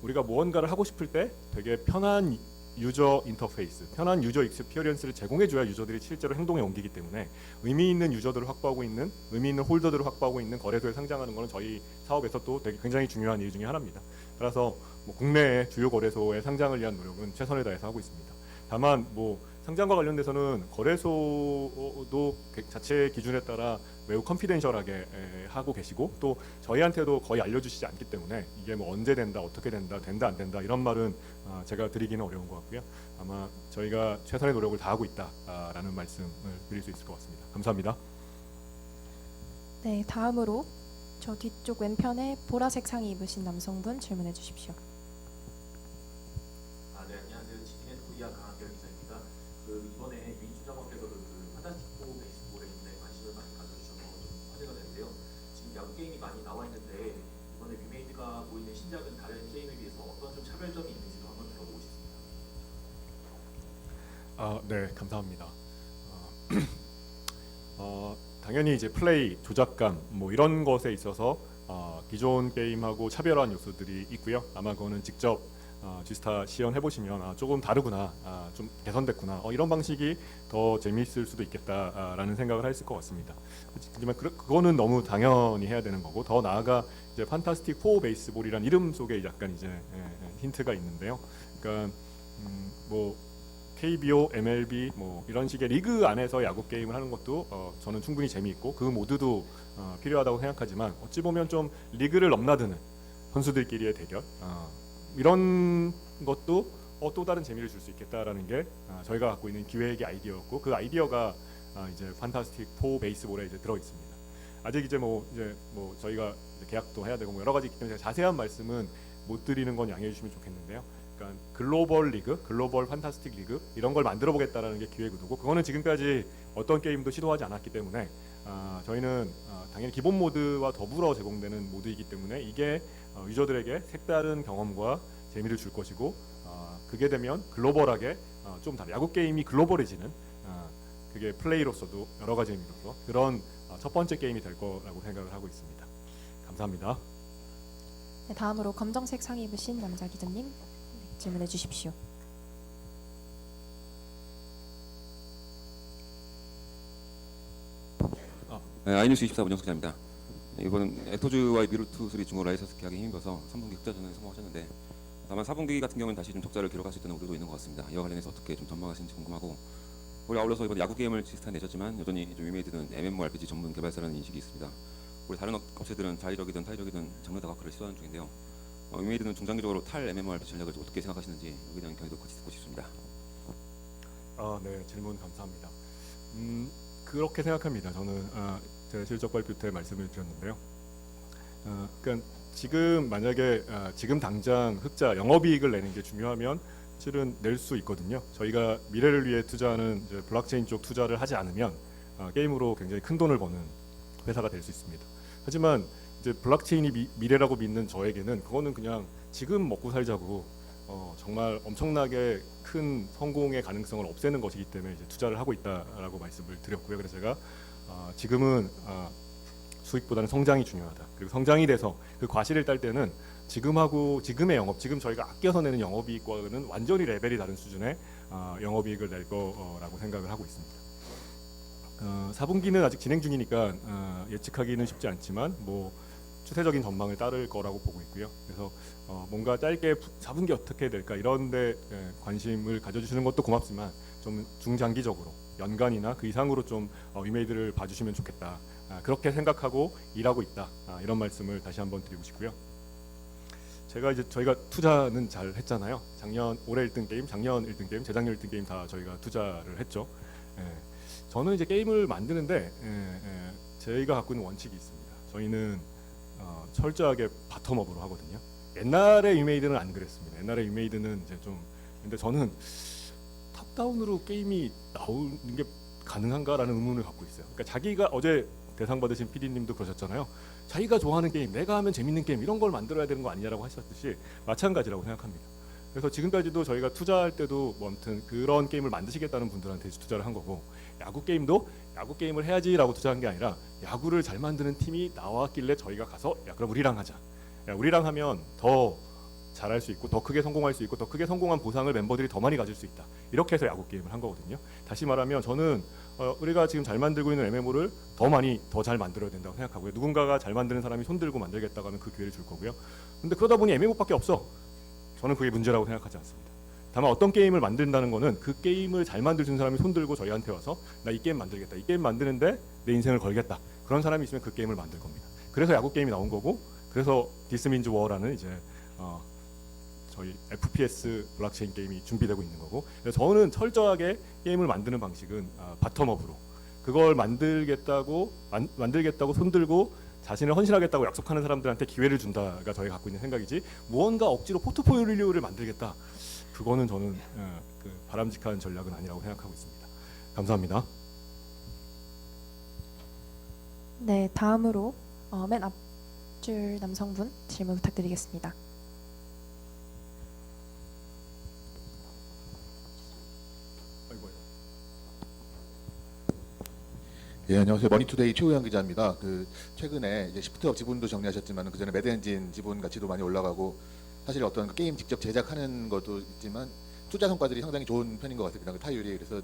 우리가 무언가를 하고 싶을 때 되게 편한 유저 인터페이스, 편한 유저 익스피리언스를 제공해줘야 유저들이 실제로 행동에 옮기기 때문에 의미 있는 유저들을 확보하고 있는 의미 있는 홀더들을 확보하고 있는 거래소에 상장하는 것은 저희 사업에서 또 되게 굉장히 중요한 일 중에 하나입니다. 따라서 뭐 국내의 주요 거래소의 상장을 위한 노력은 최선을 다해서 하고 있습니다. 다만 뭐 상장과 관련돼서는 거래소도 자체 기준에 따라 매우 컨피덴셜하게 하고 계시고 또 저희한테도 거의 알려주시지 않기 때문에 이게 뭐 언제 된다 어떻게 된다 안 된다 이런 말은 제가 드리기는 어려운 것 같고요. 아마 저희가 최선의 노력을 다하고 있다라는 말씀을 드릴 수 있을 것 같습니다. 감사합니다. 네, 다음으로 저 뒤쪽 왼편에 보라색 상의 입으신 남성분 질문해 주십시오. 네, 안녕하세요. 지진의 코리아 강한별 기자입니다. 이번에 유인춘 장관께서도 판타스틱 4 베이스볼에 관심을 많이 가져주셔서 좀 화제가 되는데요. 지금 야구 게임이 많이 나와 있는데 이번에 위메이드가 보이는 신작은 다른 게임에 비해서 어떤 좀 차별점이 있는지도 한번 들어보고 싶습니다. 네, 감사합니다. 당연히 이제 플레이, 조작감 뭐 이런 것에 있어서 기존 게임하고 차별화한 요소들이 있고요. 아마 그거는 직접 지스타 시연 해보시면 조금 다르구나, 좀 개선됐구나, 이런 방식이 더 재미있을 수도 있겠다라는 생각을 했을 것 같습니다. 하지만 그거는 너무 당연히 해야 되는 거고 더 나아가 이제 판타스틱 4 베이스볼이란 이름 속에 약간 이제 힌트가 있는데요. 그러니까 뭐 KBO, MLB 뭐 이런 식의 리그 안에서 야구 게임을 하는 것도 저는 충분히 재미있고 그 모두도 필요하다고 생각하지만 어찌 보면 좀 리그를 넘나드는 선수들끼리의 대결 이런 것도 또 다른 재미를 줄 수 있겠다라는 게 저희가 갖고 있는 기획의 아이디어였고 그 아이디어가 이제 판타스틱 4 베이스볼에 이제 들어 있습니다. 아직 이제 뭐 저희가 이제 계약도 해야 되고 뭐 여러 가지 있기 때문에 자세한 말씀은 못 드리는 건 양해해 주시면 좋겠는데요. 그러니까 글로벌 리그, 글로벌 판타스틱 리그 이런 걸 만들어 보겠다라는 게 기획 의도고 그거는 지금까지 어떤 게임도 시도하지 않았기 때문에 저희는 당연히 기본 모드와 더불어 제공되는 모드이기 때문에 이게 유저들에게 색다른 경험과 재미를 줄 것이고 그게 되면 글로벌하게 좀 다른 야구 게임이 글로벌해지는 그게 플레이로서도 여러 가지 의미로서 그런 첫 번째 게임이 될 거라고 생각을 하고 있습니다. 감사합니다. 네, 다음으로 검정색 상의 입으신 남자 기자님 질문해 주십시오. 네, 아이뉴스 24 문정석 기자입니다. 이번 에토즈와의 미르2-3 중고 라이선스 계약에 힘입어서 3분기 흑자전에 성공하셨는데 다만 4분기 같은 경우는 다시 좀 적자를 기록할 수 있다는 우려도 있는 것 같습니다. 이와 관련해서 어떻게 좀 전망하시는지 궁금하고 우리 아울러서 이번 야구 게임을 시스템 내셨지만 여전히 좀 위메이드는 MMORPG 전문 개발사라는 인식이 있습니다. 우리 다른 업체들은 자의적이든 타의적이든 장르 다각화를 시도하는 중인데요. 위메이드는 중장기적으로 탈 MMORPG 전략을 어떻게 생각하시는지 여기에 대한 견해도 같이 듣고 싶습니다. 네, 질문 감사합니다. 그렇게 생각합니다. 저는 제가 실적 발표 때 말씀을 드렸는데요. 그러니까 지금 만약에 지금 당장 흑자 영업이익을 내는 게 중요하면 실은 낼 수 있거든요. 저희가 미래를 위해 투자하는 이제 블록체인 쪽 투자를 하지 않으면 게임으로 굉장히 큰 돈을 버는 회사가 될 수 있습니다. 하지만 이제 블록체인이 미래라고 믿는 저에게는 그거는 그냥 지금 먹고 살자고 정말 엄청나게 큰 성공의 가능성을 없애는 것이기 때문에 이제 투자를 하고 있다라고 말씀을 드렸고요. 그래서 제가 지금은 수익보다는 성장이 중요하다. 그리고 성장이 돼서 그 과실을 딸 때는 지금의 영업, 지금 저희가 아껴서 내는 영업이익과는 완전히 레벨이 다른 수준의 영업이익을 낼 거라고 생각을 하고 있습니다. 4분기는 아직 진행 중이니까 예측하기는 쉽지 않지만 뭐 추세적인 전망을 따를 거라고 보고 있고요. 그래서 뭔가 짧게 4분기 어떻게 될까 이런데 관심을 가져주시는 것도 고맙지만 좀 중장기적으로 연간이나 그 이상으로 좀 위메이드를 봐주시면 좋겠다. 그렇게 생각하고 일하고 있다. 이런 말씀을 다시 한번 드리고 싶고요. 저희가 투자는 잘 했잖아요. 올해 1등 게임, 작년 1등 게임, 재작년 1등 게임 다 저희가 투자를 했죠. 저는 이제 게임을 만드는데 저희가 갖고 있는 원칙이 있습니다. 저희는 철저하게 바텀업으로 하거든요. 옛날에 위메이드는 안 그랬습니다. 옛날에 위메이드는 이제 좀 근데 저는 탑다운으로 게임이 나오는 게 가능한가라는 의문을 갖고 있어요. 그러니까 자기가 어제 대상 받으신 PD님도 그러셨잖아요. 자기가 좋아하는 게임, 내가 하면 재밌는 게임 이런 걸 만들어야 되는 거 아니냐라고 하셨듯이 마찬가지라고 생각합니다. 그래서 지금까지도 저희가 투자할 때도 뭐 아무튼 그런 게임을 만드시겠다는 분들한테 투자를 한 거고 야구 게임도 야구 게임을 해야지라고 투자한 게 아니라 야구를 잘 만드는 팀이 나왔길래 저희가 가서 야 그럼 우리랑 하자. 야 우리랑 하면 더 잘할 수 있고 더 크게 성공할 수 있고 더 크게 성공한 보상을 멤버들이 더 많이 가질 수 있다. 이렇게 해서 야구 게임을 한 거거든요. 다시 말하면 저는 우리가 지금 잘 만들고 있는 MMO를 더 잘 만들어야 된다고 생각하고요. 누군가가 잘 만드는 사람이 손들고 만들겠다고 하면 그 기회를 줄 거고요. 근데 그러다 보니 MMO밖에 없어. 저는 그게 문제라고 생각하지 않습니다. 다만 어떤 게임을 만든다는 거는 그 게임을 잘 만들어준 사람이 손들고 저희한테 와서 나 이 게임 만들겠다. 이 게임 만드는데 내 인생을 걸겠다. 그런 사람이 있으면 그 게임을 만들 겁니다. 그래서 야구 게임이 나온 거고 그래서 디스민즈 워라는 이제 저희 FPS 블록체인 게임이 준비되고 있는 거고 그래서 저는 철저하게 게임을 만드는 방식은 바텀업으로 그걸 만들겠다고 손들고 자신을 헌신하겠다고 약속하는 사람들한테 기회를 준다가 저희가 갖고 있는 생각이지 무언가 억지로 포트폴리오를 만들겠다 그거는 저는 바람직한 전략은 아니라고 생각하고 있습니다. 감사합니다. 네, 다음으로 맨 앞줄 남성분 질문 부탁드리겠습니다. 예, 안녕하세요. 머니투데이 최우영 기자입니다. 최근에 이제 시프트업 지분도 정리하셨지만 그 전에 매드엔진 지분 가치도 많이 올라가고 사실 어떤 그 게임 직접 제작하는 것도 있지만 투자 성과들이 상당히 좋은 편인 것 같습니다. 그 타율이 그래서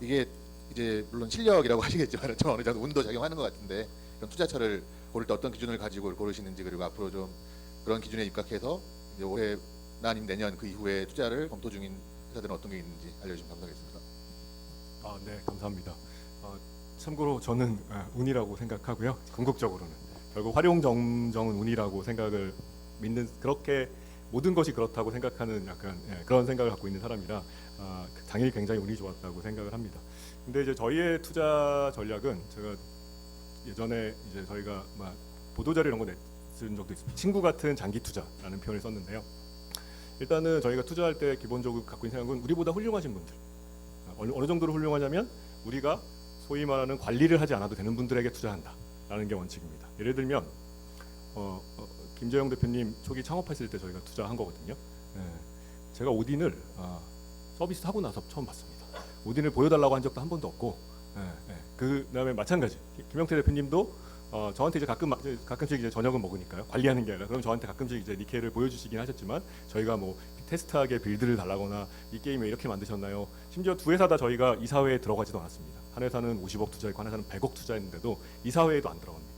이게 이제 물론 실력이라고 하시겠지만 좀 어느 정도 운도 작용하는 것 같은데 그런 투자처를 고를 때 어떤 기준을 가지고 고르시는지 그리고 앞으로 좀 그런 기준에 입각해서 이제 올해나 아니면 내년 그 이후에 투자를 검토 중인 회사들은 어떤 게 있는지 알려주시면 감사하겠습니다. 네, 감사합니다. 참고로 저는 운이라고 생각하고요. 궁극적으로는 결국 활용정정은 운이라고 생각을 믿는 그렇게 모든 것이 그렇다고 생각하는 약간 그런 생각을 갖고 있는 사람이라 당연히 굉장히 운이 좋았다고 생각을 합니다. 근데 이제 저희의 투자 전략은 제가 예전에 이제 저희가 보도자료 이런 거 쓴 적도 있습니다. 친구 같은 장기 투자라는 표현을 썼는데요. 일단은 저희가 투자할 때 기본적으로 갖고 있는 생각은 우리보다 훌륭하신 분들 어느 정도로 훌륭하냐면 우리가 소위 말하는 관리를 하지 않아도 되는 분들에게 투자한다라는 게 원칙입니다. 예를 들면 김재영 대표님 초기 창업했을 때 저희가 투자한 거거든요. 제가 오딘을 서비스 하고 나서 처음 봤습니다. 오딘을 보여달라고 한 적도 한 번도 없고 그다음에 마찬가지 김영태 대표님도 저한테 이제 가끔씩 이제 저녁은 먹으니까요. 관리하는 게 아니라 그럼 저한테 가끔씩 이제 니케를 보여주시긴 하셨지만 저희가 뭐 테스트하게 빌드를 달라거나 이 게임 왜 이렇게 만드셨나요? 심지어 두 회사 다 저희가 이사회에 들어가지도 않았습니다. 한 회사는 50억 투자했고 한 회사는 100억 투자했는데도 이사회에도 안 들어갑니다.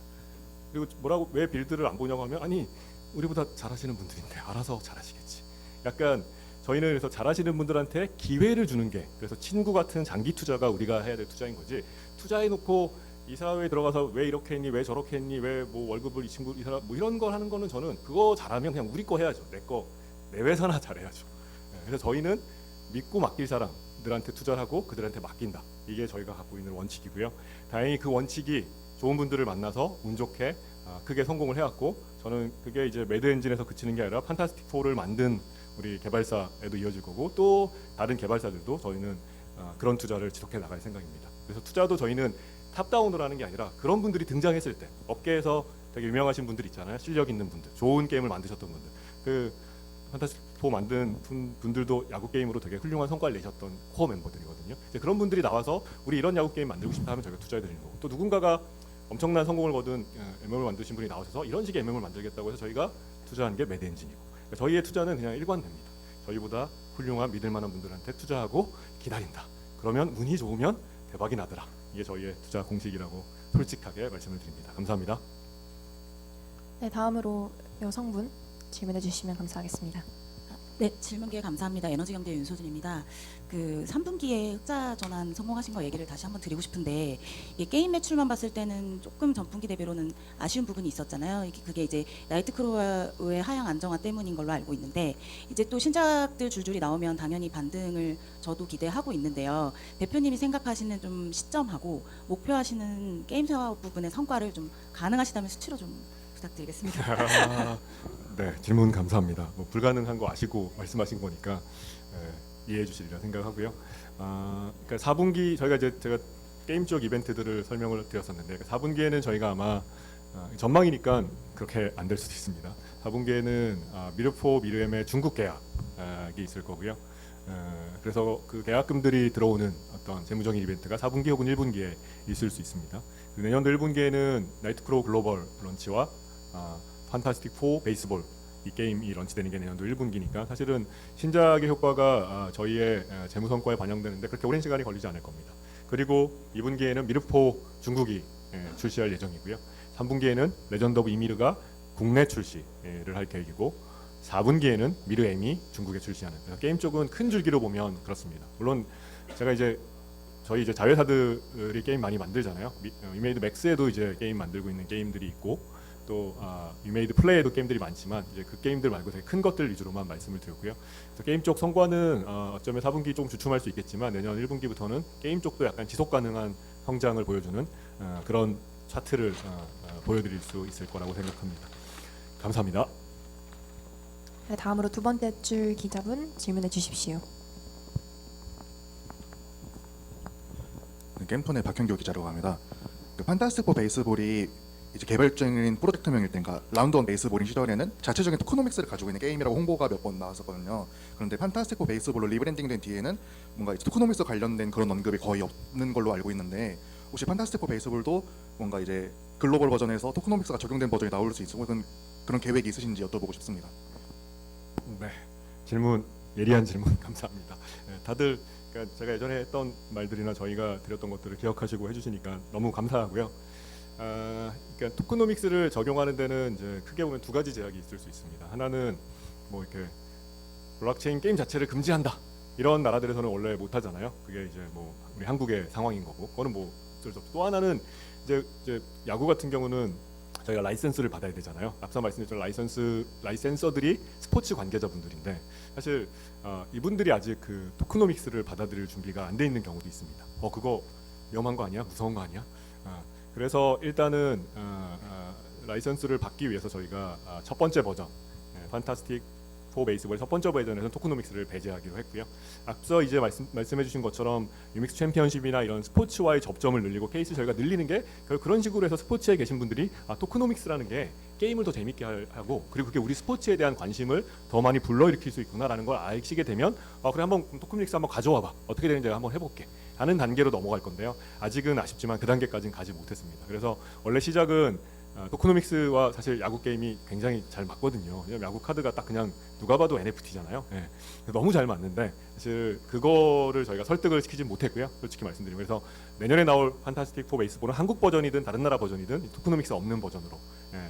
그리고 뭐라고 왜 빌드를 안 보냐고 하면 아니 우리보다 잘하시는 분들인데 알아서 잘하시겠지. 약간 저희는 그래서 잘하시는 분들한테 기회를 주는 게 그래서 친구 같은 장기 투자가 우리가 해야 될 투자인 거지. 투자해놓고 이 사회에 들어가서 왜 이렇게 했니, 왜 저렇게 했니, 왜 뭐 월급을 이 친구 이 사람 뭐 이런 걸 하는 거는 저는 그거 잘하면 그냥 우리 거 해야죠. 내 거 내 회사나 잘해야죠. 그래서 저희는 믿고 맡길 사람들한테 투자를 하고 그들한테 맡긴다. 이게 저희가 갖고 있는 원칙이고요. 다행히 그 원칙이 좋은 분들을 만나서 운 좋게 크게 성공을 해왔고 저는 그게 이제 매드 엔진에서 그치는 게 아니라 판타스틱 4를 만든 우리 개발사에도 이어질 거고 또 다른 개발사들도 저희는 그런 투자를 지속해 나갈 생각입니다. 그래서 투자도 저희는 탑다운으로 하는 게 아니라 그런 분들이 등장했을 때 업계에서 되게 유명하신 분들 있잖아요. 실력 있는 분들, 좋은 게임을 만드셨던 분들. 그 판타스틱 4 만든 분들도 야구 게임으로 되게 훌륭한 성과를 내셨던 코어 멤버들이거든요. 이제 그런 분들이 나와서 우리 이런 야구 게임 만들고 싶다 하면 저희가 투자해 드리는 거고 또 누군가가 엄청난 성공을 거둔 MMO를 만드신 분이 나오셔서 이런 식의 MMO를 만들겠다고 해서 저희가 투자한 게 매드 엔진이고 그러니까 저희의 투자는 그냥 일관됩니다. 저희보다 훌륭한 믿을 만한 분들한테 투자하고 기다린다. 그러면 운이 좋으면 대박이 나더라. 이게 저희의 투자 공식이라고 솔직하게 말씀을 드립니다. 감사합니다. 네, 다음으로 여성분 질문해 주시면 감사하겠습니다. 네, 질문 기회 감사합니다. 에너지경제 윤소진입니다. 그 3분기에 흑자 전환 성공하신 거 얘기를 다시 한번 드리고 싶은데 이 게임 매출만 봤을 때는 조금 전분기 대비로는 아쉬운 부분이 있었잖아요. 그게 이제 나이트크로우의 하향 안정화 때문인 걸로 알고 있는데 이제 또 신작들 줄줄이 나오면 당연히 반등을 저도 기대하고 있는데요. 대표님이 생각하시는 좀 시점하고 목표하시는 게임 사업 부분의 성과를 좀 가능하시다면 수치로 좀 부탁드리겠습니다. 네, 질문 감사합니다. 뭐 불가능한 거 아시고 말씀하신 거니까 이해해 주시리라 생각하고요. 그러니까 4분기 저희가 제가 게임 쪽 이벤트들을 설명을 드렸었는데 4분기에는 저희가 아마 전망이니까 그렇게 안 될 수도 있습니다. 4분기에는 미르포 미르엠의 중국 계약이 있을 거고요. 그래서 그 계약금들이 들어오는 어떤 재무적인 이벤트가 4분기 혹은 1분기에 있을 수 있습니다. 내년도 1분기에는 나이트크로우 글로벌 런치와 판타스틱 4 베이스볼 이 게임이 런치되는 게 내년도 1분기니까 사실은 신작의 효과가 저희의 재무 성과에 반영되는데 그렇게 오랜 시간이 걸리지 않을 겁니다. 그리고 2분기에는 미르포 중국이 출시할 예정이고요. 3분기에는 레전드 오브 이미르가 국내 출시를 할 계획이고 4분기에는 미르 M이 중국에 출시하는 그래서 게임 쪽은 큰 줄기로 보면 그렇습니다. 물론 제가 이제 저희 이제 자회사들이 게임 많이 만들잖아요. 위메이드 맥스에도 이제 게임 만들고 있는 게임들이 있고 또 위메이드 플레이에도 게임들이 많지만 이제 그 게임들 말고 되게 큰 것들 위주로만 말씀을 드렸고요. 그래서 게임 쪽 성과는 어쩌면 4분기 좀 주춤할 수 있겠지만 내년 1분기부터는 게임 쪽도 약간 지속 가능한 성장을 보여주는 그런 차트를 보여드릴 수 있을 거라고 생각합니다. 감사합니다. 네, 다음으로 두 번째 줄 기자분 질문해 주십시오. 게임톤의 박현교 기자라고 합니다. 그 판타스틱 4 베이스볼이 이제 개발 중인 프로젝트명일 때, 그러니까 라운드 1 베이스볼인 시절에는 자체적인 토크노믹스를 가지고 있는 게임이라고 홍보가 몇 번 나왔었거든요. 그런데 판타스틱 4 베이스볼로 리브랜딩된 뒤에는 뭔가 이제 토크노믹스 관련된 그런 언급이 거의 없는 걸로 알고 있는데 혹시 판타스틱 4 베이스볼도 뭔가 이제 글로벌 버전에서 토크노믹스가 적용된 버전이 나올 수 있고 그런 계획이 있으신지 여쭤보고 싶습니다. 네, 질문 예리한 질문 감사합니다. 다들 그러니까 제가 예전에 했던 말들이나 저희가 드렸던 것들을 기억하시고 해주시니까 너무 감사하고요. 그러니까 토크노믹스를 적용하는 데는 이제 크게 보면 두 가지 제약이 있을 수 있습니다. 하나는 뭐 이렇게 블록체인 게임 자체를 금지한다 이런 나라들에서는 원래 못 하잖아요. 그게 이제 뭐 우리 한국의 상황인 거고, 그거는 뭐 어쩔 수 없고. 또 하나는 이제 야구 같은 경우는 저희가 라이센스를 받아야 되잖아요. 앞서 말씀드렸던 라이센서들이 스포츠 관계자분들인데 사실 이분들이 아직 그 토크노믹스를 받아들일 준비가 안 돼 있는 경우도 있습니다. 그거 위험한 거 아니야? 무서운 거 아니야? 그래서 일단은 라이선스를 받기 위해서 저희가 첫 번째 버전 판타스틱 4 베이스볼 첫 번째 버전에서는 토크노믹스를 배제하기로 했고요. 앞서 이제 말씀해주신 것처럼 유믹스 챔피언십이나 이런 스포츠와의 접점을 늘리고 케이스 저희가 늘리는 게 그런 식으로 해서 스포츠에 계신 분들이 토크노믹스라는 게 게임을 더 재밌게 하고 그리고 그게 우리 스포츠에 대한 관심을 더 많이 불러일으킬 수 있구나라는 걸 아시게 되면 그래 한번 토크노믹스 한번 가져와봐 어떻게 되는지 내가 한번 해볼게 하는 단계로 넘어갈 건데요. 아직은 아쉽지만 그 단계까지는 가지 못했습니다. 그래서 원래 시작은 토크노믹스와 사실 야구 게임이 굉장히 잘 맞거든요. 왜냐면 야구 카드가 딱 그냥 누가 봐도 NFT잖아요. 예. 너무 잘 맞는데 사실 그거를 저희가 설득을 시키지 못했고요. 솔직히 말씀드리면 그래서 내년에 나올 판타스틱 4 베이스볼은 한국 버전이든 다른 나라 버전이든 토크노믹스 없는 버전으로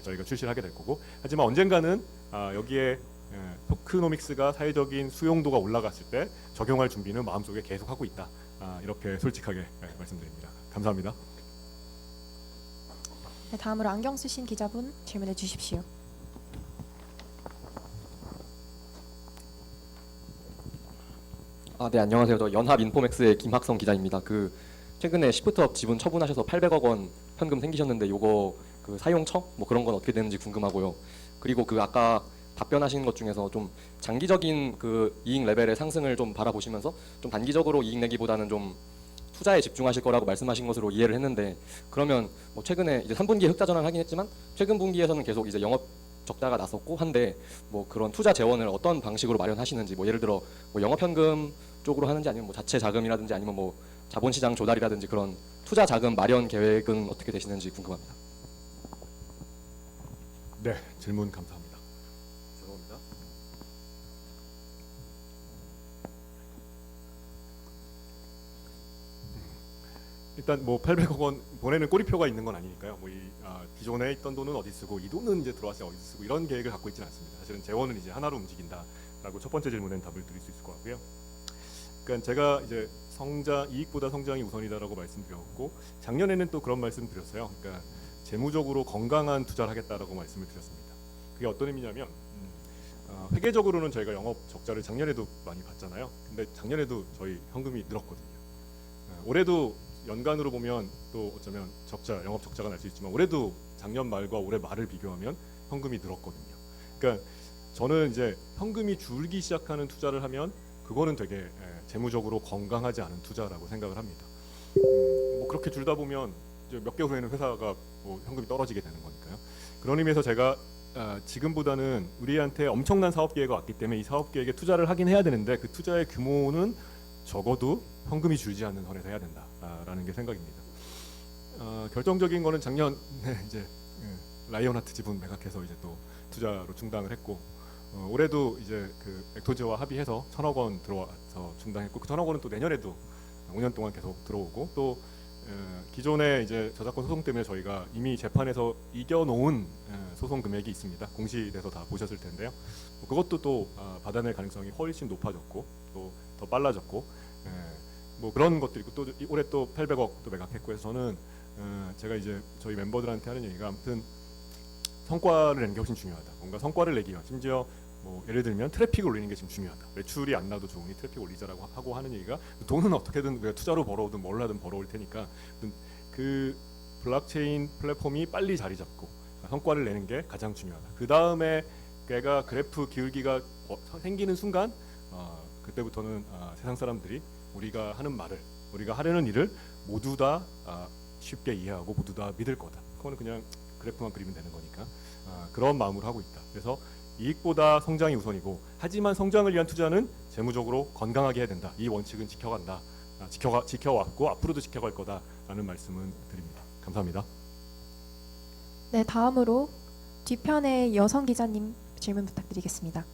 저희가 출시를 하게 될 거고 하지만 언젠가는 여기에 토크노믹스가 사회적인 수용도가 올라갔을 때 적용할 준비는 마음속에 계속 하고 있다. 이렇게 솔직하게 말씀드립니다. 감사합니다. 네, 다음으로 안경 쓰신 기자분 질문해 주십시오. 네, 안녕하세요. 저 연합인포맥스의 김학성 기자입니다. 최근에 시프트업 지분 처분하셔서 800억 원 현금 생기셨는데 요거 사용처 뭐 그런 건 어떻게 되는지 궁금하고요. 그리고 아까 답변하신 것 중에서 좀 장기적인 이익 레벨의 상승을 좀 바라보시면서 좀 단기적으로 이익 내기보다는 좀 투자에 집중하실 거라고 말씀하신 것으로 이해를 했는데, 그러면 뭐 최근에 이제 3분기에 흑자 전환을 하긴 했지만 최근 분기에서는 계속 이제 영업 적자가 났었고 한데 뭐 그런 투자 재원을 어떤 방식으로 마련하시는지, 뭐 예를 들어 뭐 영업 현금 쪽으로 하는지 아니면 뭐 자체 자금이라든지 아니면 뭐 자본시장 조달이라든지 그런 투자 자금 마련 계획은 어떻게 되시는지 궁금합니다. 네, 질문 감사합니다. 죄송합니다. 일단 뭐 800억 원 보내는 꼬리표가 있는 건 아니니까요. 기존에 있던 돈은 어디 쓰고 이 돈은 이제 들어왔을 때 어디 쓰고 이런 계획을 갖고 있지는 않습니다. 사실은 재원은 이제 하나로 움직인다라고 첫 번째 질문엔 답을 드릴 수 있을 것 같고요. 그러니까 제가 이제 이익보다 성장이 우선이다라고 말씀드렸고, 작년에는 또 그런 말씀 드렸어요. 그러니까 재무적으로 건강한 투자를 하겠다라고 말씀을 드렸습니다. 그게 어떤 의미냐면 회계적으로는 저희가 영업 적자를 작년에도 많이 봤잖아요. 근데 작년에도 저희 현금이 늘었거든요. 올해도 연간으로 보면 또 어쩌면 영업 적자가 날 수 있지만 올해도 작년 말과 올해 말을 비교하면 현금이 늘었거든요. 그러니까 저는 이제 현금이 줄기 시작하는 투자를 하면 그거는 되게 재무적으로 건강하지 않은 투자라고 생각을 합니다. 뭐 그렇게 줄다 보면 이제 몇 개월 후에는 회사가 뭐 현금이 떨어지게 되는 거니까요. 그런 의미에서 제가 지금보다는 우리한테 엄청난 사업 계획이 왔기 때문에 이 사업 계획에 투자를 하긴 해야 되는데 그 투자의 규모는 적어도 현금이 줄지 않는 선에서 해야 된다라는 게 생각입니다. 결정적인 거는 작년에 이제 라이온하트 지분 매각해서 이제 또 투자로 중단을 했고, 올해도 이제 엑토즈와 합의해서 1,000억 원 들어와서 중단했고, 그 1,000억 원은 또 내년에도 5년 동안 계속 들어오고, 또 기존에 이제 저작권 소송 때문에 저희가 이미 재판에서 이겨놓은 소송 금액이 있습니다. 공시돼서 다 보셨을 텐데요. 그것도 또 받아낼 가능성이 훨씬 높아졌고 또 더 빨라졌고, 뭐 그런 것들이 있고, 또 올해 또 800억 또 매각했고 해서 저는 제가 이제 저희 멤버들한테 하는 얘기가 아무튼 성과를 내는 게 훨씬 중요하다. 뭔가 성과를 내기 위한, 심지어 뭐 예를 들면 트래픽을 올리는 게 지금 중요하다. 매출이 안 나도 좋으니 트래픽 올리자라고 하고 하는 얘기가, 돈은 어떻게든 우리가 투자로 벌어오든 뭘 하든 벌어올 테니까 그 블록체인 플랫폼이 빨리 자리 잡고 성과를 내는 게 가장 중요하다. 그 다음에 걔가 그래프 기울기가 생기는 순간 그때부터는 세상 사람들이 우리가 하는 말을, 우리가 하려는 일을 모두 다 쉽게 이해하고 모두 다 믿을 거다. 그거는 그냥 그래프만 그리면 되는 거니까 그런 마음으로 하고 있다. 그래서 이익보다 성장이 우선이고, 하지만 성장을 위한 투자는 재무적으로 건강하게 해야 된다. 이 원칙은 지켜간다. 지켜왔고 앞으로도 지켜갈 거다라는 말씀은 드립니다. 감사합니다. 네, 다음으로 뒤편의 여성 기자님 질문 부탁드리겠습니다.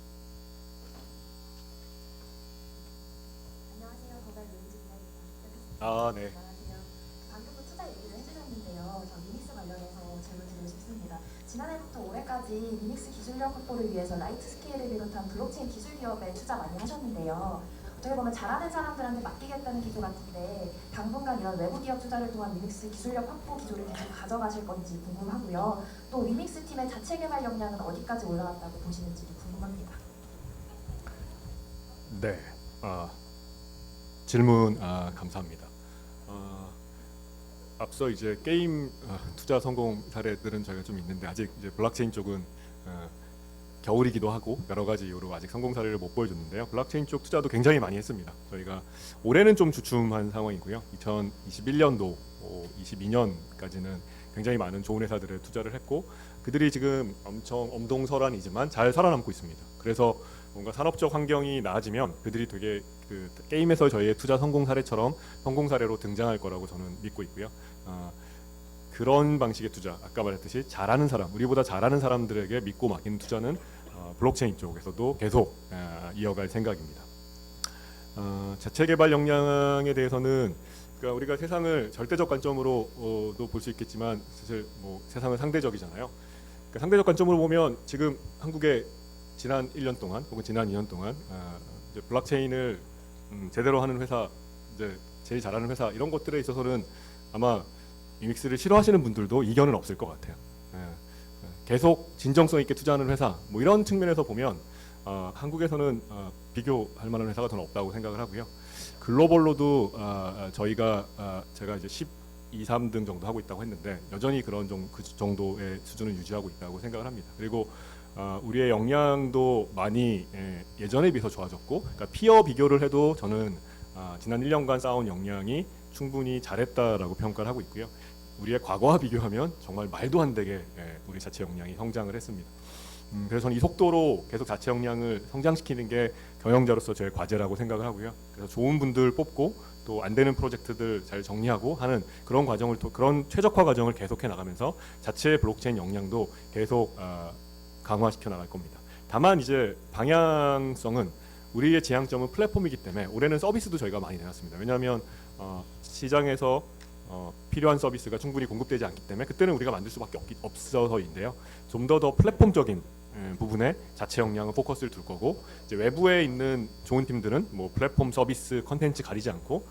안녕하세요. 도달 유은지 기자입니다. 네. 방금도 투자 얘기를 해주셨는데요. 저 리믹스 관련해서 질문 드리고 싶습니다. 지난해부터 올해까지 리믹스 기술력 확보를 위해서 라이트 스케일을 비롯한 블록체인 기술 기업에 투자 많이 하셨는데요. 어떻게 보면 잘하는 사람들한테 맡기겠다는 기조 같은데 당분간 이런 외부 기업 투자를 통한 리믹스 기술력 확보 기조를 계속 가져가실 건지 궁금하고요. 또 리믹스 팀의 자체 개발 역량은 어디까지 올라갔다고 보시는지도 궁금합니다. 네, 질문 감사합니다. 앞서 이제 게임 투자 성공 사례들은 저희가 좀 있는데 아직 이제 블록체인 쪽은 겨울이기도 하고 여러 가지 이유로 아직 성공 사례를 못 보여줬는데요. 블록체인 쪽 투자도 굉장히 많이 했습니다. 저희가 올해는 좀 주춤한 상황이고요. 2021년도, 22년까지는 굉장히 많은 좋은 회사들에 투자를 했고, 그들이 지금 엄청 엄동설한이지만 잘 살아남고 있습니다. 그래서 뭔가 산업적 환경이 나아지면 그들이 되게 게임에서 저희의 투자 성공 사례처럼 성공 사례로 등장할 거라고 저는 믿고 있고요. 그런 방식의 투자, 아까 말했듯이 잘하는 사람, 우리보다 잘하는 사람들에게 믿고 맡기는 투자는 블록체인 쪽에서도 계속 이어갈 생각입니다. 자체 개발 역량에 대해서는 그러니까 우리가 세상을 절대적 관점으로도 볼 수 있겠지만 사실 뭐 세상은 상대적이잖아요. 그러니까 상대적 관점으로 보면 지금 한국의 지난 1년 동안 혹은 지난 2년 동안 이제 블록체인을 제대로 하는 회사, 이제 제일 잘하는 회사 이런 것들에 있어서는 아마 유믹스를 싫어하시는 분들도 이견은 없을 것 같아요. 계속 진정성 있게 투자하는 회사, 뭐 이런 측면에서 보면 한국에서는 비교할 만한 회사가 저는 없다고 생각을 하고요. 글로벌로도 저희가 제가 이제 12, 3등 정도 하고 있다고 했는데 여전히 그 정도의 수준을 유지하고 있다고 생각을 합니다. 그리고 우리의 역량도 많이 예전에 비해서 좋아졌고, 그러니까 피어 비교를 해도 저는 지난 1년간 쌓아온 역량이 충분히 잘했다라고 평가를 하고 있고요. 우리의 과거와 비교하면 정말 말도 안 되게 우리 자체 역량이 성장을 했습니다. 그래서 저는 이 속도로 계속 자체 역량을 성장시키는 게 경영자로서 제 과제라고 생각을 하고요. 그래서 좋은 분들 뽑고 또 안 되는 프로젝트들 잘 정리하고 하는 그런 과정을 그런 최적화 과정을 계속해 나가면서 자체 블록체인 역량도 계속 강화시켜 나갈 겁니다. 다만 이제 방향성은 우리의 지향점은 플랫폼이기 때문에 올해는 서비스도 저희가 많이 내놨습니다. 왜냐하면 시장에서 필요한 서비스가 충분히 공급되지 않기 때문에 그때는 우리가 만들 수밖에 없어서인데요. 좀 더 플랫폼적인 부분에 자체 역량을 포커스를 둘 거고, 이제 외부에 있는 좋은 팀들은 뭐 플랫폼 서비스 컨텐츠 가리지 않고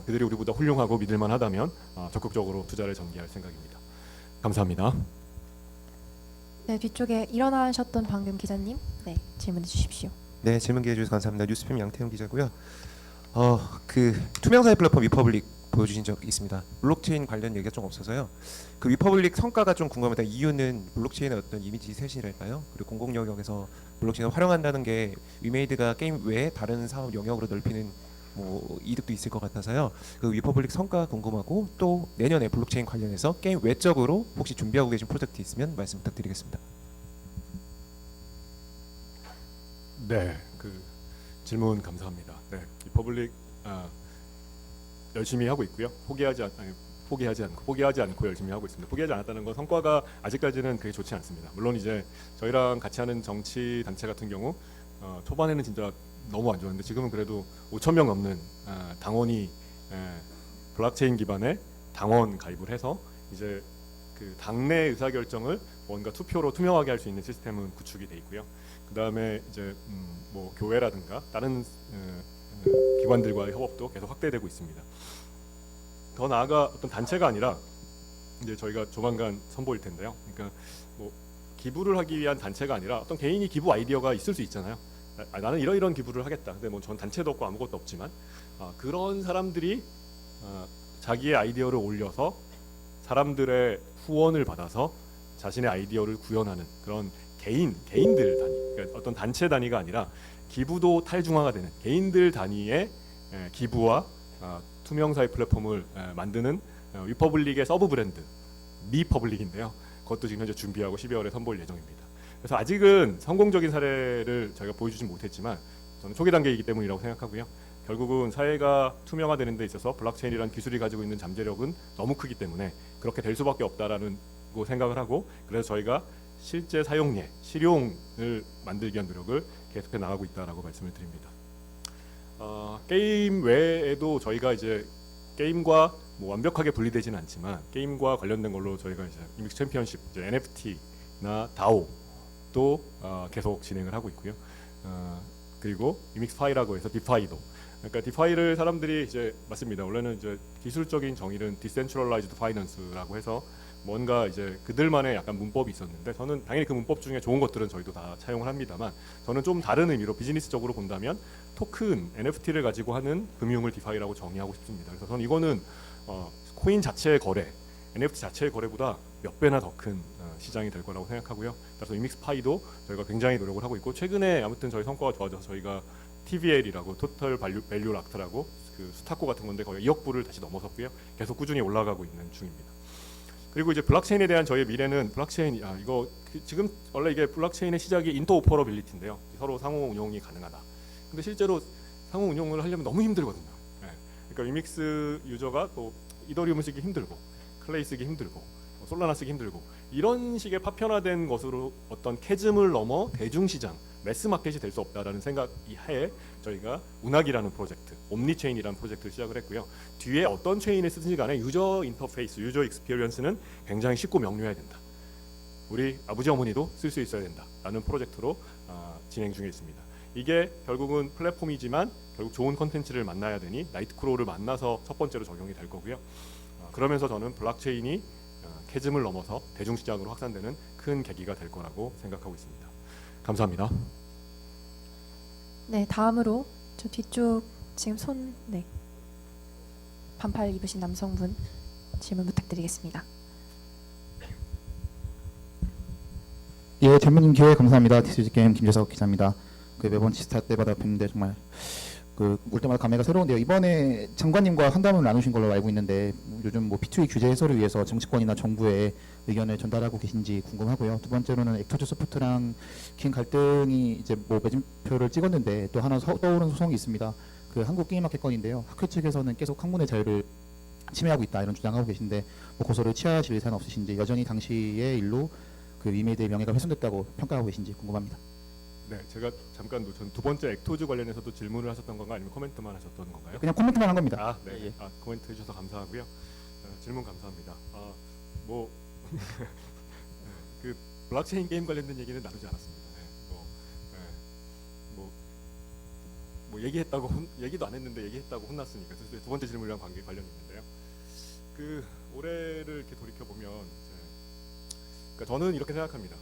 그들이 우리보다 훌륭하고 믿을만하다면 적극적으로 투자를 전개할 생각입니다. 감사합니다. 네, 뒤쪽에 일어나셨던 방금 기자님, 네, 질문해 주십시오. 네, 질문 기회 주셔서 감사합니다. 뉴스팸 양태훈 기자고요. 그 투명사회 플랫폼 위퍼블릭 보여주신 적 있습니다. 블록체인 관련 얘기가 좀 없어서요. 그 위퍼블릭 성과가 좀 궁금합니다. 이유는 블록체인의 어떤 이미지 쇄신이랄까요? 그리고 공공 영역에서 블록체인을 활용한다는 게 위메이드가 게임 외에 다른 사업 영역으로 넓히는 뭐 이득도 있을 것 같아서요. 그 위퍼블릭 성과 궁금하고, 또 내년에 블록체인 관련해서 게임 외적으로 혹시 준비하고 계신 프로젝트 있으면 말씀 부탁드리겠습니다. 네, 그 질문 감사합니다. 네, 리퍼블릭 열심히 하고 있고요. 포기하지 않고 열심히 하고 있습니다. 포기하지 않았다는 건 성과가 아직까지는 그게 좋지 않습니다. 물론 이제 저희랑 같이 하는 정치 단체 같은 경우 초반에는 진짜 너무 안 좋았는데 지금은 그래도 5,000명 넘는 당원이 블록체인 기반의 당원 가입을 해서 이제 그 당내 의사 결정을 뭔가 투표로 투명하게 할 수 있는 시스템은 구축이 돼 있고요. 그 다음에 이제 뭐 교회라든가 다른 기관들과의 협업도 계속 확대되고 있습니다. 더 나아가 어떤 단체가 아니라 이제 저희가 조만간 선보일 텐데요. 그러니까 뭐 기부를 하기 위한 단체가 아니라 어떤 개인이 기부 아이디어가 있을 수 있잖아요. 나는 이런 기부를 하겠다. 근데 뭐 전 단체도 없고 아무것도 없지만 그런 사람들이 자기의 아이디어를 올려서 사람들의 후원을 받아서 자신의 아이디어를 구현하는 그런 개인들 단위, 그러니까 어떤 단체 단위가 아니라 기부도 탈중화가 되는 개인들 단위의 기부와 투명사회 플랫폼을 만드는 위퍼블릭의 서브 브랜드 미퍼블릭인데요. 그것도 지금 현재 준비하고 12월에 선보일 예정입니다. 그래서 아직은 성공적인 사례를 저희가 보여주진 못했지만 저는 초기 단계이기 때문이라고 생각하고요. 결국은 사회가 투명화되는 데 있어서 블록체인이라는 기술이 가지고 있는 잠재력은 너무 크기 때문에 그렇게 될 수밖에 없다라는 거 생각을 하고, 그래서 저희가 실제 사용예, 실용을 만들기 위한 노력을 계속해 나가고 있다라고 말씀을 드립니다. 게임 외에도 저희가 이제 게임과 뭐 완벽하게 분리되지는 않지만 게임과 관련된 걸로 저희가 이제 이믹스 챔피언십, 이제 NFT나 DAO도 계속 진행을 하고 있고요. 그리고 이믹스 파이라고 해서 디파이도. 그러니까 디파이를 사람들이 이제 맞습니다. 원래는 이제 기술적인 정의는 디센트럴라이즈드 파이낸스라고 해서 뭔가 이제 그들만의 약간 문법이 있었는데, 저는 당연히 그 문법 중에 좋은 것들은 저희도 다 차용을 합니다만 저는 좀 다른 의미로 비즈니스적으로 본다면 토큰 NFT를 가지고 하는 금융을 디파이라고 정의하고 싶습니다. 그래서 저는 이거는 코인 자체의 거래, NFT 자체의 거래보다 몇 배나 더 큰 시장이 될 거라고 생각하고요. 그래서 이믹스 파이도 저희가 굉장히 노력을 하고 있고, 최근에 아무튼 저희 성과가 좋아져서 저희가 TVL이라고 토탈 밸류 락트라고 그 스타코 같은 건데 거의 2억 불을 다시 넘어섰고요. 계속 꾸준히 올라가고 있는 중입니다. 그리고 이제 블록체인에 대한 저희의 미래는 블록체인 이거 지금 원래 이게 블록체인의 시작이 인터오퍼러빌리티인데요. 서로 상호 운용이 가능하다. 근데 실제로 상호 운용을 하려면 너무 힘들거든요. 그러니까 위믹스 유저가 또 이더리움을 쓰기 힘들고 클레이 쓰기 힘들고 솔라나 쓰기 힘들고 이런 식의 파편화된 것으로 어떤 캐즘을 넘어 대중시장 매스 마켓이 될 수 없다라는 생각 이하에 저희가 운학이라는 프로젝트, 옴니체인이라는 프로젝트를 시작을 했고요. 뒤에 어떤 체인을 쓰든지 간에 유저 인터페이스, 유저 익스피리언스는 굉장히 쉽고 명료해야 된다. 우리 아버지 어머니도 쓸 수 있어야 된다라는 프로젝트로 진행 중에 있습니다. 이게 결국은 플랫폼이지만 결국 좋은 컨텐츠를 만나야 되니 나이트크로우를 만나서 첫 번째로 적용이 될 거고요. 그러면서 저는 블록체인이 캐즘을 넘어서 대중시장으로 확산되는 큰 계기가 될 거라고 생각하고 있습니다. 감사합니다. 네, 다음으로 저 뒤쪽 지금 반팔 입으신 남성분 질문 부탁드리겠습니다. 예, 질문님 기회 감사합니다. 디스지 게임 김재석 기자입니다. 매번 지스타 때마다 뵙는데 정말 올 때마다 감회가 새로운데요. 이번에 장관님과 상담을 나누신 걸로 알고 있는데 요즘 B2B 규제 해소를 위해서 정치권이나 정부에 의견을 전달하고 계신지 궁금하고요. 두 번째로는 액터즈 소프트랑 긴 갈등이 이제 매진표를 찍었는데 또 하나 떠오른 소송이 있습니다. 한국 게임마켓 건인데요. 학회 측에서는 계속 학문의 자유를 침해하고 있다 이런 주장하고 계신데 고소를 취하실 의사는 없으신지, 여전히 당시의 일로 위메이드의 명예가 훼손됐다고 평가하고 계신지 궁금합니다. 네, 제가 잠깐 놓쳤 두 번째 액토즈 관련해서도 질문을 하셨던 건가 아니면 코멘트만 하셨던 건가요? 그냥 코멘트만 한 겁니다. 아, 네. 코멘트 해주셔서 감사하고요. 질문 감사합니다. 블록체인 게임 관련된 얘기는 나누지 않았습니다. 얘기했다고 얘기도 안 했는데 얘기했다고 혼났으니까. 그래서 두 번째 질문이랑 관련이 있는데요. 올해를 이렇게 돌이켜 보면, 그러니까 저는 이렇게 생각합니다.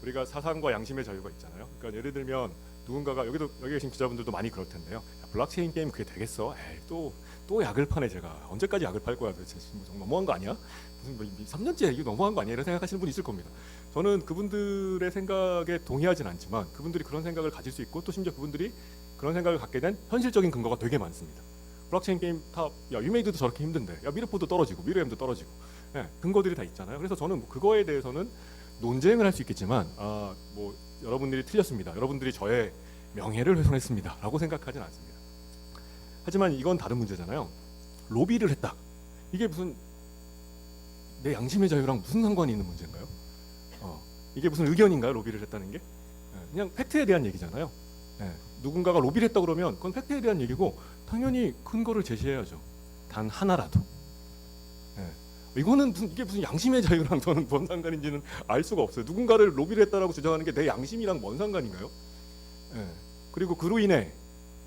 우리가 사상과 양심의 자유가 있잖아요. 그러니까 예를 들면 누군가가 여기 계신 기자분들도 많이 그럴 텐데요. 블록체인 게임 그게 되겠어? 에이, 또 약을 파네 제가. 언제까지 약을 팔 거야 도대체. 너무한 거 아니야? 무슨 3년째 이게 너무한 거 아니야? 이런 생각하시는 분이 있을 겁니다. 저는 그분들의 생각에 동의하진 않지만 그분들이 그런 생각을 가질 수 있고 또 심지어 그분들이 그런 생각을 갖게 된 현실적인 근거가 되게 많습니다. 블록체인 게임 위메이드도 저렇게 힘든데, 미르포도 떨어지고 미르엠도 떨어지고, 근거들이 다 있잖아요. 그래서 저는 그거에 대해서는 논쟁을 할 수 있겠지만 여러분들이 틀렸습니다. 여러분들이 저의 명예를 훼손했습니다. 라고 생각하진 않습니다. 하지만 이건 다른 문제잖아요. 로비를 했다. 이게 무슨 내 양심의 자유랑 무슨 상관이 있는 문제인가요? 이게 무슨 의견인가요? 로비를 했다는 게? 그냥 팩트에 대한 얘기잖아요. 누군가가 로비를 했다 그러면 그건 팩트에 대한 얘기고 당연히 근거를 제시해야죠. 단 하나라도. 이거는 이게 무슨 양심의 자유랑 저는 뭔 상관인지는 알 수가 없어요. 누군가를 로비를 했다라고 주장하는 게 내 양심이랑 뭔 상관인가요? 그리고 그로 인해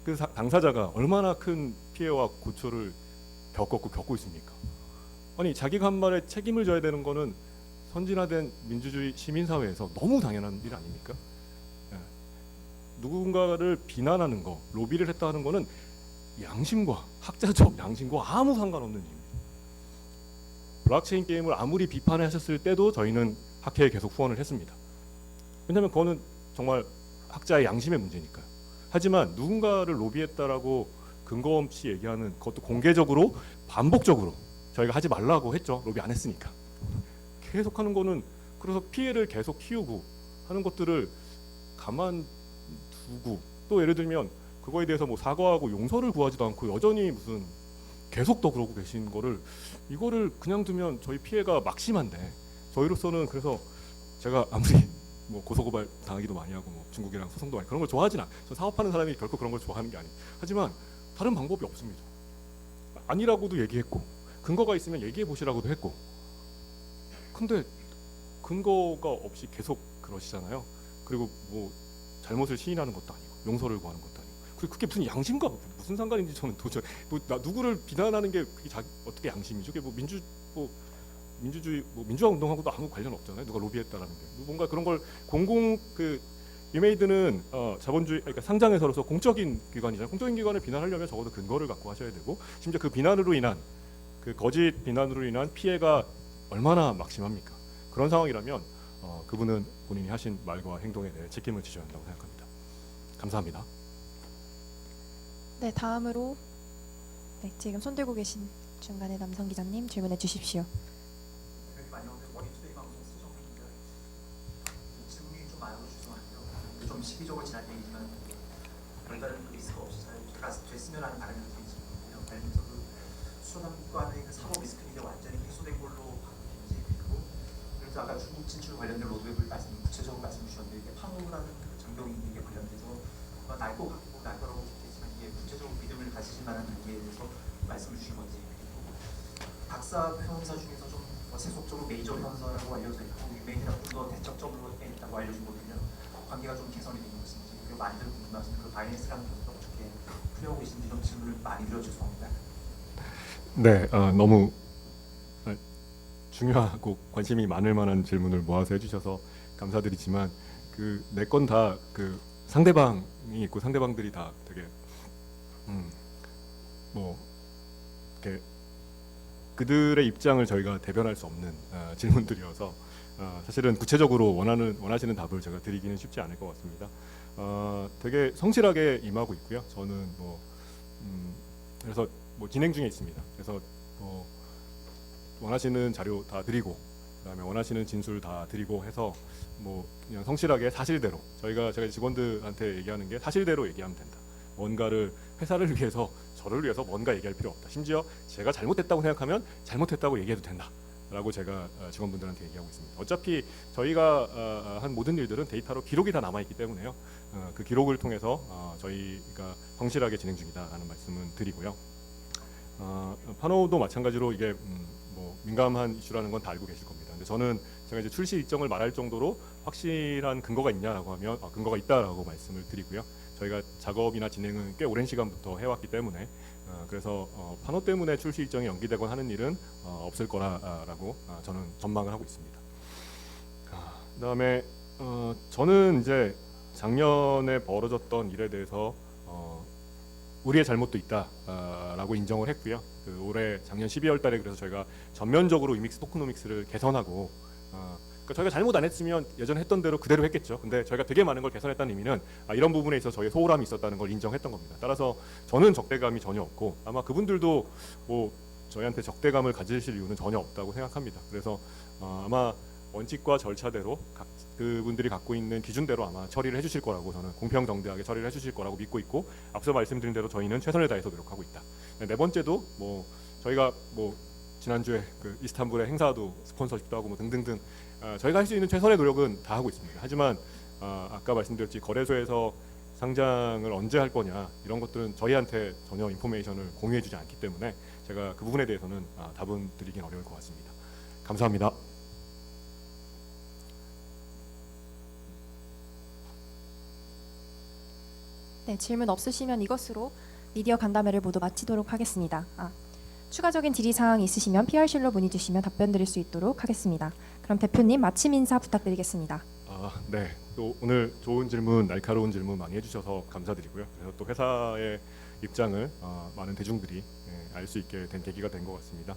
그 당사자가 얼마나 큰 피해와 고초를 겪고 있습니까? 아니 자기가 한 말에 책임을 져야 되는 거는 선진화된 민주주의 시민사회에서 너무 당연한 일 아닙니까? 누군가를 비난하는 거, 로비를 했다 하는 거는 양심과 학자적 양심과 아무 상관없는 일입니다. 블록체인 게임을 아무리 비판하셨을 때도 저희는 학회에 계속 후원을 했습니다. 왜냐하면 그거는 정말 학자의 양심의 문제니까요. 하지만 누군가를 로비했다라고 근거 없이 얘기하는 그것도 공개적으로 반복적으로 저희가 하지 말라고 했죠. 로비 안 했으니까. 계속하는 거는 그래서 피해를 계속 키우고 하는 것들을 가만 두고 또 예를 들면 그거에 대해서 사과하고 용서를 구하지도 않고 여전히 무슨 계속 더 그러고 계신 거를 이거를 그냥 두면 저희 피해가 막심한데 저희로서는 그래서 제가 아무리 고소고발 당하기도 많이 하고 중국이랑 소송도 많이 그런 걸 좋아하진 않아요. 사업하는 사람이 결코 그런 걸 좋아하는 게 아니에요. 하지만 다른 방법이 없습니다. 아니라고도 얘기했고 근거가 있으면 얘기해 보시라고도 했고 근데 근거가 없이 계속 그러시잖아요. 그리고 잘못을 시인하는 것도 아니고 용서를 구하는 것도 아니고 그게 무슨 양심과 무슨 상관인지 저는 도저히 누구를 비난하는 게 그게 어떻게 양심이죠? 그게 민주주의 민주화 운동하고도 아무 관련 없잖아요. 누가 로비했다라는 게 뭔가 그런 걸 위메이드는 자본주의 그러니까 상장회사로서 공적인 기관이잖아요. 공적인 기관을 비난하려면 적어도 근거를 갖고 하셔야 되고 심지어 그 비난으로 인한 거짓 비난으로 인한 피해가 얼마나 막심합니까? 그런 상황이라면 그분은 본인이 하신 말과 행동에 대해 책임을 지셔야 한다고 생각합니다. 감사합니다. 네, 다음으로 지금 손 들고 계신 중간의 남성 기자님 질문해 주십시오. 머니투데이 방송 수정입니다. 질문이 좀 많아서 죄송한데요. 좀 시기적으로 지난 얘기지만 별다른 리스크 없이 잘 됐으면 하는 바람이 있는데요. 관련해서 수산관의 사법 리스크가 이제 완전히 해소된 걸로 바뀌는지 그리고 그래서 아까 중국 진출 관련된 로드맵을 구체적으로 말씀 주셨는데 이게 판호라는 장병인에게 관련돼서 날 것 같고 날 거라고 했지만 이게 구체적으로 믿음을 가지실 만한 단계에 대해서 말씀을 주신 건지 그리고 박사 변호사 중에서 좀 세속적으로 메이저 변호사라고 알려져 있고 위메이드랑 좀 더 대척적으로 했다고 알려진 거거든요. 관계가 좀 개선이 되고 있는지, 그리고 많이들 궁금하신 그 바이낸스라는 계획을 어떻게 풀려오고 계신지 이런 질문을 많이 드려 죄송합니다. 네, 너무 중요하고 관심이 많을 만한 질문을 모아서 해주셔서 감사드리지만 그 네 건 다 그 상대방이 있고 상대방들이 다 되게 뭐 이렇게 그들의 입장을 저희가 대변할 수 없는 질문들이어서 사실은 구체적으로 원하시는 답을 제가 드리기는 쉽지 않을 것 같습니다. 되게 성실하게 임하고 있고요. 저는 뭐 그래서 뭐 진행 중에 있습니다. 그래서 원하시는 자료 다 드리고 그다음에 원하시는 진술 다 드리고 해서 뭐 그냥 성실하게 사실대로 제가 직원들한테 얘기하는 게 사실대로 얘기하면 된다. 뭔가를 회사를 위해서 저를 위해서 뭔가 얘기할 필요 없다. 심지어 제가 잘못했다고 생각하면 잘못했다고 얘기해도 된다라고 제가 직원분들한테 얘기하고 있습니다. 어차피 저희가 한 모든 일들은 데이터로 기록이 다 남아 있기 때문에요. 그 기록을 통해서 저희가 성실하게 진행 중이다라는 말씀은 드리고요. 파노도 마찬가지로 이게 뭐 민감한 이슈라는 건 다 알고 계실 겁니다. 근데 저는 제가 이제 출시 일정을 말할 정도로 확실한 근거가 있냐라고 하면 근거가 있다라고 말씀을 드리고요. 저희가 작업이나 진행은 꽤 오랜 시간부터 해왔기 때문에 그래서 파노 때문에 출시 일정이 연기되거나 하는 일은 없을 거라고 저는 전망을 하고 있습니다. 그다음에 저는 이제 작년에 벌어졌던 일에 대해서 우리의 잘못도 있다라고 인정을 했고요. 그 올해 작년 12월 달에 그래서 저희가 전면적으로 이믹스 토크노믹스를 개선하고 그러니까 저희가 잘못 안 했으면 예전에 했던 대로 그대로 했겠죠. 근데 저희가 되게 많은 걸 개선했다는 의미는 이런 부분에 있어서 저희의 소홀함이 있었다는 걸 인정했던 겁니다. 따라서 저는 적대감이 전혀 없고 아마 그분들도 뭐 저희한테 적대감을 가지실 이유는 전혀 없다고 생각합니다. 그래서 아마 원칙과 절차대로 그분들이 갖고 있는 기준대로 아마 처리를 해주실 거라고 저는 공평정대하게 처리를 해주실 거라고 믿고 있고 앞서 말씀드린 대로 저희는 최선을 다해서 노력하고 있다. 네 번째도 뭐 저희가 뭐 지난주에 그 이스탄불의 행사도 스폰서십도 하고 뭐 등등등 저희가 할 수 있는 최선의 노력은 다 하고 있습니다. 하지만 아까 말씀드렸지 거래소에서 상장을 언제 할 거냐 이런 것들은 저희한테 전혀 인포메이션을 공유해주지 않기 때문에 제가 그 부분에 대해서는 답은 드리긴 어려울 것 같습니다. 감사합니다. 네, 질문 없으시면 이것으로 미디어 간담회를 모두 마치도록 하겠습니다. 추가적인 질의 사항이 있으시면 PR실로 문의 주시면 답변 드릴 수 있도록 하겠습니다. 그럼 대표님 마침 인사 부탁드리겠습니다. 네, 또 오늘 좋은 질문, 날카로운 질문 많이 해주셔서 감사드리고요. 그래서 또 회사의 입장을 많은 대중들이 알 수 있게 된 계기가 된 것 같습니다.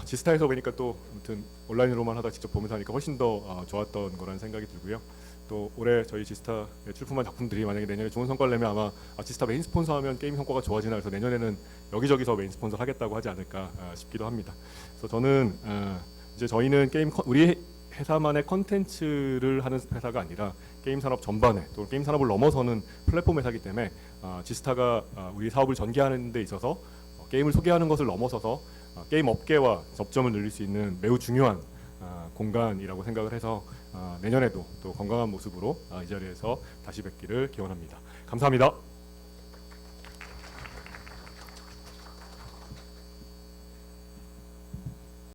지스타에서 보니까 또 아무튼 온라인으로만 하다 직접 보면서 하니까 훨씬 더 좋았던 거라는 생각이 들고요. 또 올해 저희 지스타에 출품한 작품들이 만약에 내년에 좋은 성과를 내면 아마 지스타 메인 스폰서하면 게임 성과가 좋아지나 그래서 내년에는 여기저기서 메인 스폰서 하겠다고 하지 않을까 싶기도 합니다. 그래서 저는 이제 저희는 우리 회사만의 컨텐츠를 하는 회사가 아니라 게임 산업 전반에 또 게임 산업을 넘어서는 플랫폼 회사이기 때문에 지스타가 우리 사업을 전개하는 데 있어서 게임을 소개하는 것을 넘어서서 게임 업계와 접점을 늘릴 수 있는 매우 중요한 공간이라고 생각을 해서 내년에도 또 건강한 모습으로 이 자리에서 다시 뵙기를 기원합니다. 감사합니다.